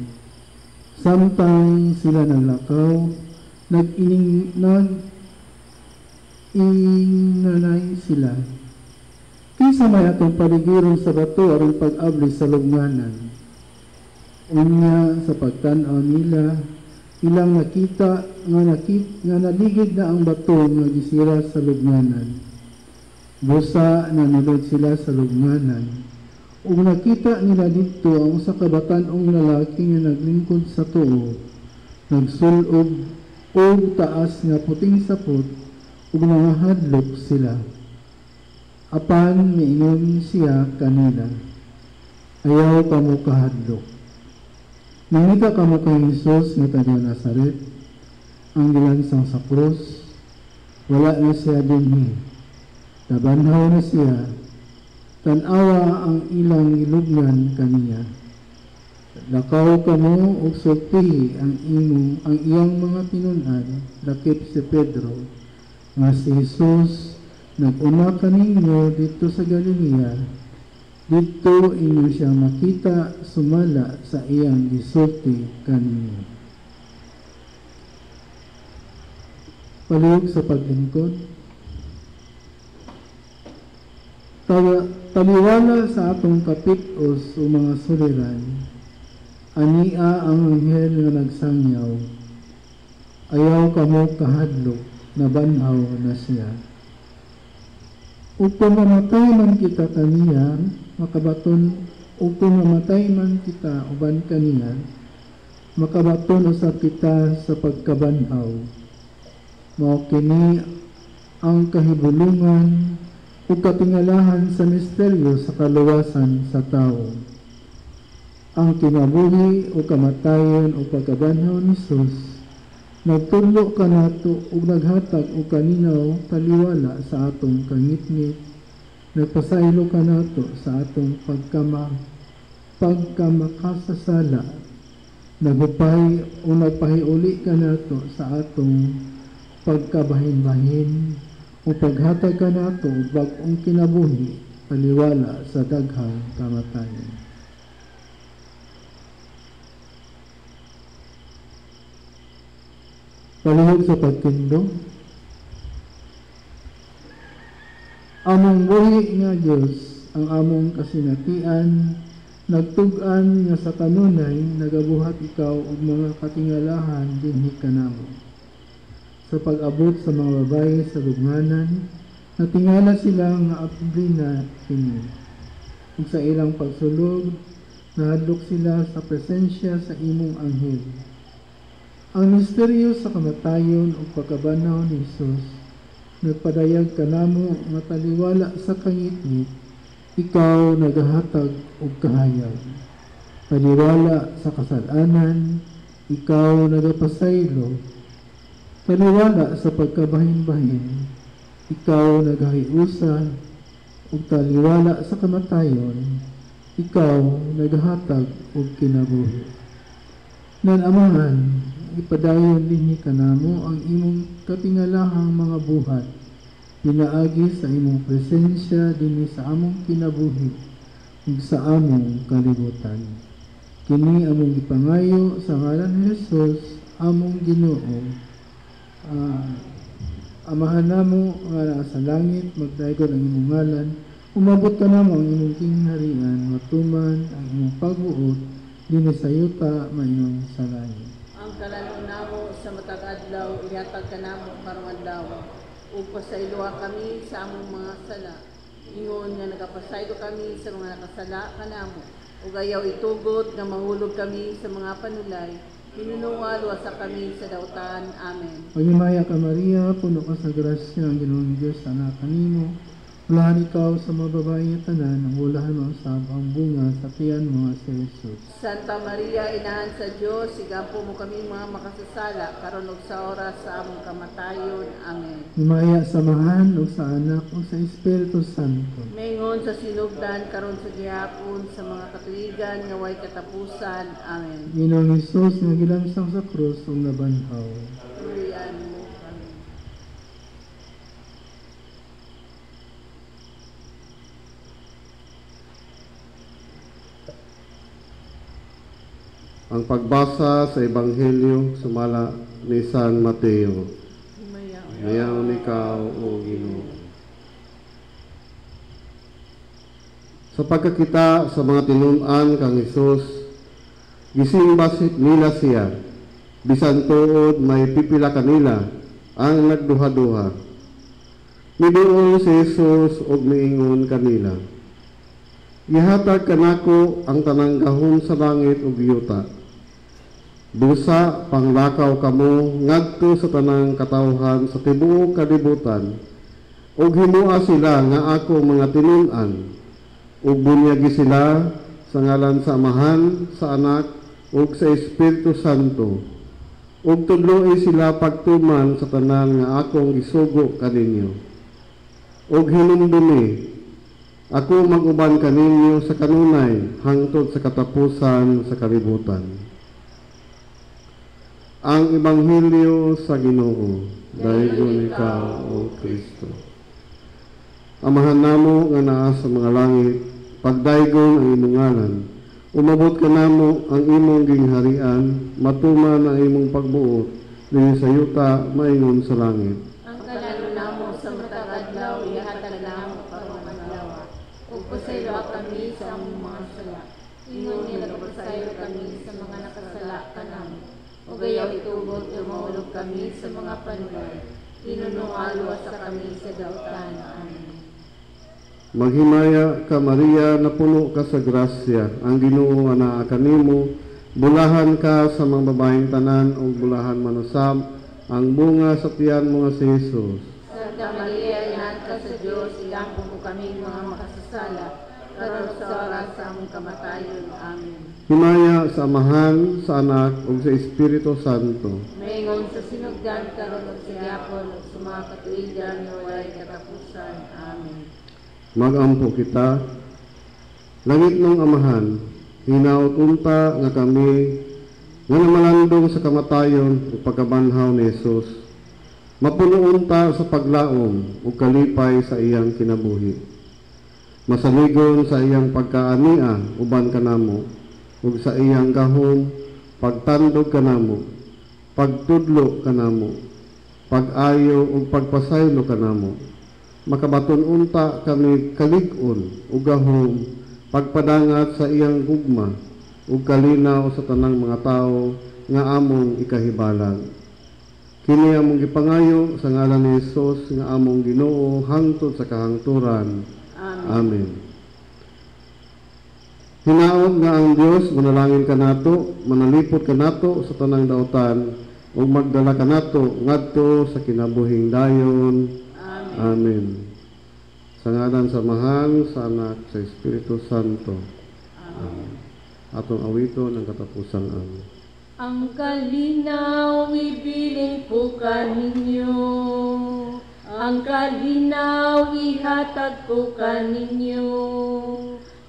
Samtang sila naglakaw, nag-inanay sila. Kisa may atong paligiron sa bato aron pag-abli sa lugnanan. Unya sa pagtan-aw nila, ilang nakita nga naligid na ang bato nga gisira sa lugnanan. Busa na nilod sila sa lugnanan. Ug nakita nila dito ang usa ka batan-ong lalaki nga naglingkod sa tuo, nagsulog og taas nga puting sapot ug nangahadlok sila. Apan miingon siya kanila, ayaw kamo kahadlok. Nangita kamo kay Jesus nga taga Nazaret, ang gilansang sa krus, wala na siya dinhi. Nabanhaw na siya, tanawa ang ilang gilugnan kaniya. Lakaw kamo og sultihi ang iyang mga pinun-an, lakip si Pedro, nga si Jesus nag-una kaninyo dito sa Galilea, dito inyo siya makita sumala sa iyang gisulti kaninyo. Palihog sa paglingkod. Taliwala sa atong kapitos o mga suliran, ania ang anghel nga nagsangyaw, ayaw kamo kahadlok, nabanhaw na siya. Kung mamatay man kita kaniya, makabaton, o kung mamatay man kita uban kaniya, makabaton usab kita sa pagkabanhaw. Mao kini ang kahibulungan o katingalahan sa misteryo sa kaluwasan sa tao. Ang kinabuhi o kamatayon o pagkabanhaw ni Jesus, nagtudlo kanato ug naghatag og kaninaw taliwala sa atong kangitngit, nagpasaylo kanato sa atong pagkamakasasala, nagupay o nagpahiuli kanato sa atong pagkabahin-bahin o paghatag kanato og bag-ong kinabuhi taliwala sa daghang kamatayon. Palihog sa pagtindog. Among buhi nga Diyos, ang among kasinatian, nagtug-an nga sa kanunay, nagabuhat ikaw og mga katingalahan dinhi kanamo. Sa pag-abot sa mga babaye sa lugnanan, natingala sila nga abli na kini. Ug sa ilang pagsulog, nahadlok sila sa presensya sa imong anghel. Ang misteryo sa kamatayon o pagkabanaw ni Jesus, nagpadayag kanamo nga taliwala sa kangitngit, ikaw nagahatag og kahayag. Taliwala sa kasalanan, ikaw nagapasaylo. Taliwala sa pagkabahin-bahin, ikaw nagahiusa. Ug taliwala sa kamatayon, ikaw nagahatag og kinabuhi. Nanamahan, ipadayon dinhi kanamo ang imong katingalahang mga buhat, pinaagi sa imong presensya dinhi sa among kinabuhi ug sa among kalibutan. Kini among ipangayo sa ngalan ni Jesus, among Ginoo. Amahan namo nga naa sa langit, magdaygod ang imong ngalan, umabot ka namo ang imong kingharian, matuman ang imong pagbuot dinhi sa yuta mayon sa langit. Ang kalanon namo sa matag adlaw, ihatag ka namo karong adlaw. Ug pasayloa kami sa among mga sala. Ingon nga nagapasaylo kami sa mga nakasala kanamo. Ug ayaw itugot nga mahulog kami sa mga panulay. Hinununga luwasa kami sa dautan. Amen. Pagimaya ka Maria, puno ka sa grasya, ang Ginoong Diyos anak kanimo. Bulahan ikaw sa mga babae nga tanan, ang ulahan mo sa ang bunga sa tiyan mo nga si Jesus. Santa Maria, Inahan sa Diyos, sigampo mo kami mga makasasala, karon ug sa oras sa among kamatayon. Amen. Himaya sa Amahan o sa Anak o sa Espiritu Santo. Maingon sa sinugdan, karon sa gihapon, sa mga katuigan, nga way katapusan. Amen. Ginoong Hesus nga gilansang sa krus o nabanhaw. Tuluyan mo kami. Ang pagbasa sa Ebanghelyo sumala ni San Mateo. Mayaon ikaw, O Ginoo. Sa pagkakita sa mga tinun-an kang Hesus, gisimba nila siya, bisan tuod may pipila kanila ang nagduha-duha. Miduol si Hesus og miingon kanila, "Ihatag kanako ang tanang gahom sa langit ug yuta. Busa panglakaw kamo ngadto sa tanang katawhan sa tibuok kalibutan, ug himua sila nga ako mga tinun-an, ug bunyagi sila sa ngalan sa Amahan, sa Anak, ug sa Espiritu Santo, ug tudloi sila pagtuman sa tanan nga akong gisugo kaninyo. Ug hinumbuni, ako mag-uban kaninyo sa kanunay hangtod sa katapusan sa kalibutan." Ang Ebanghelyo sa Ginoo. Dayon ikaw, O Kristo. Amahan namo nga naa sa mga langit, pagdaygon ang imong ngalan. Umabot ka namo ang imong gingharian, matuman ang imong pagbuot, dinhi sa yuta maingon sa langit. Ang kalalo namo sa matag adlaw ihatag namo karong adlaw. Ug pasaylo kami sa among mga sala. Ingon nila pasaylo kami sa mga nakasala kanamo. Ug ayaw itubod nga mahulog kami sa mga panulay. Inunungalo sa kami sa dautan. Amen. Maghimaya ka Maria, napuno ka sa grasya, ang Ginoo nga naa kanimo, bulahan ka sa mga babaeng tanan ug bulahan manusab ang bunga sa tiyan mo nga si Jesus. Santa Maria, Inahan ka sa Diyos, ilampo mo kami mga makasasala, karon sa oras sa among kamatayon. Amen. Himaya sa Amahan, sa Anak, ug sa Espiritu Santo. Maingon sa sinugdan karon ug sa gihapon ug sa mga katuigan nga walay katapusan. Amen. Magampo kita. Langit ng Amahan, hinaot unta nga kami nga namalandong sa kamatayon ug pagkabanhaw ni Jesus. Mapuno unta sa paglaom ug kalipay sa iyang kinabuhi. Masaligon sa iyang pagkaania uban kanamo, ug sa iyang gahom pagtandog kanamo, pagtudlo kanamo, pag-ayo ug pagpasaylo kanamo. Makabaton unta kami kalig-on ug gahom pagpadangat sa iyang gugma ug kalinaw sa tanang mga tao nga among ikahibalag. Kini among gipangayo sa ngalan ni Hesus nga among Ginoo hangtod sa kahangturan. Amen. Hinaot nga ang Dios manalangin kanato, manalipot kanato sa tanang dautan ug magdala kanato ngadto sa kinabuhing dayon. Amen. Sa ngalan sa Amahan, sa Anak, sa Espiritu Santo. Amen. Atong awiton ang katapusang amen. Ang kalinaw ibiling po kaninyo, ang kalinaw ihatag ko kaninyo,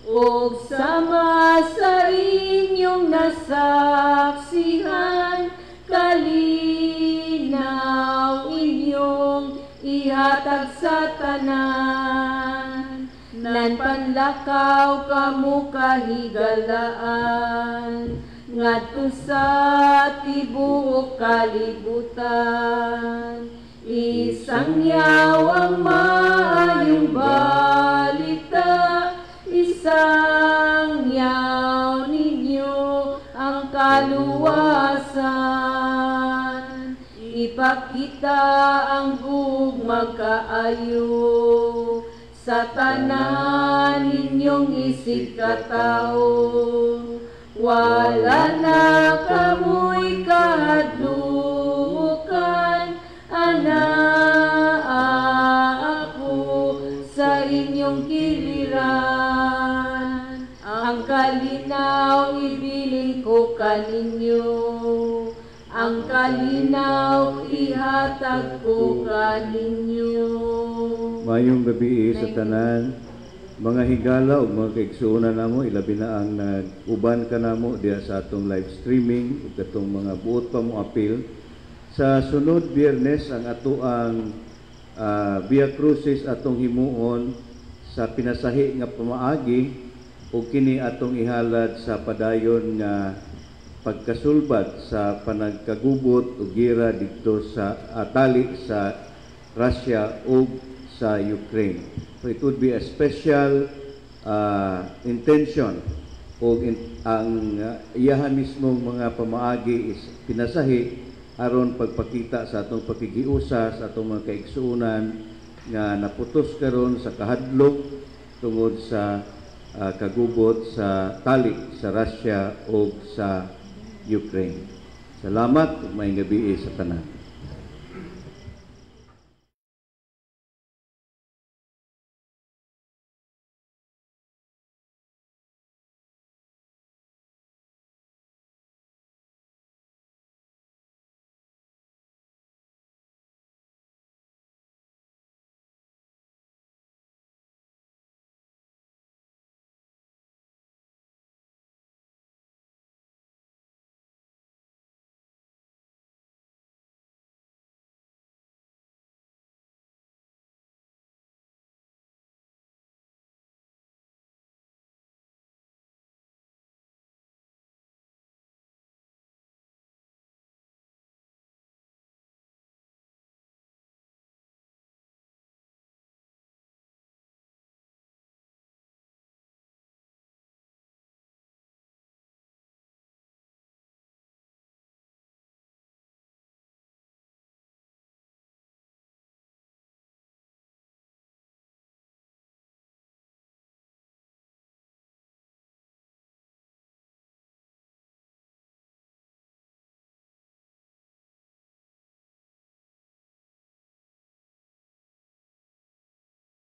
ug sama sa inyong nasaksihan, kalinaw inyong ihatag sa tanan. Nan panlakaw kamo kahigalaan, ngadto sa tibuok kalibutan. Isangyaw ang maayong balita, isangyaw ninyo ang kaluwasan. Ipakita ang gugmang kaayo sa tanan ninyong isig katao. Wala na kamoy kahadlukan, ana ako sa kalinaw ibilin ko kaninyo, ang kalinaw ihatag ko kaninyo. Mayong gabi sa tanan, mga higala o mga kaigsuunan namo, ilabi na ang nag-uban ka namo diya sa atong live streaming, ug katong mga buot pa mo apil. Sa sunod Biyernes ang ato ang Via Crucis atong himuon sa pinasahi nga pamaagi ug kini atong ihalad sa padayon nga pagkasulbad sa panagkagubot ug gira dito sa tali sa Russia ug sa Ukraine. So it would be a special intention ug ang iyahan mismong mga pamaagi is pinasahi aron pagpakita sa atong pakigiusa sa atong mga kaigsuonan nga naputos karon sa kahadlok tungod sa kagubot sa tali sa Russia o sa Ukraine. Salamat ug maayong gabi sa tanan.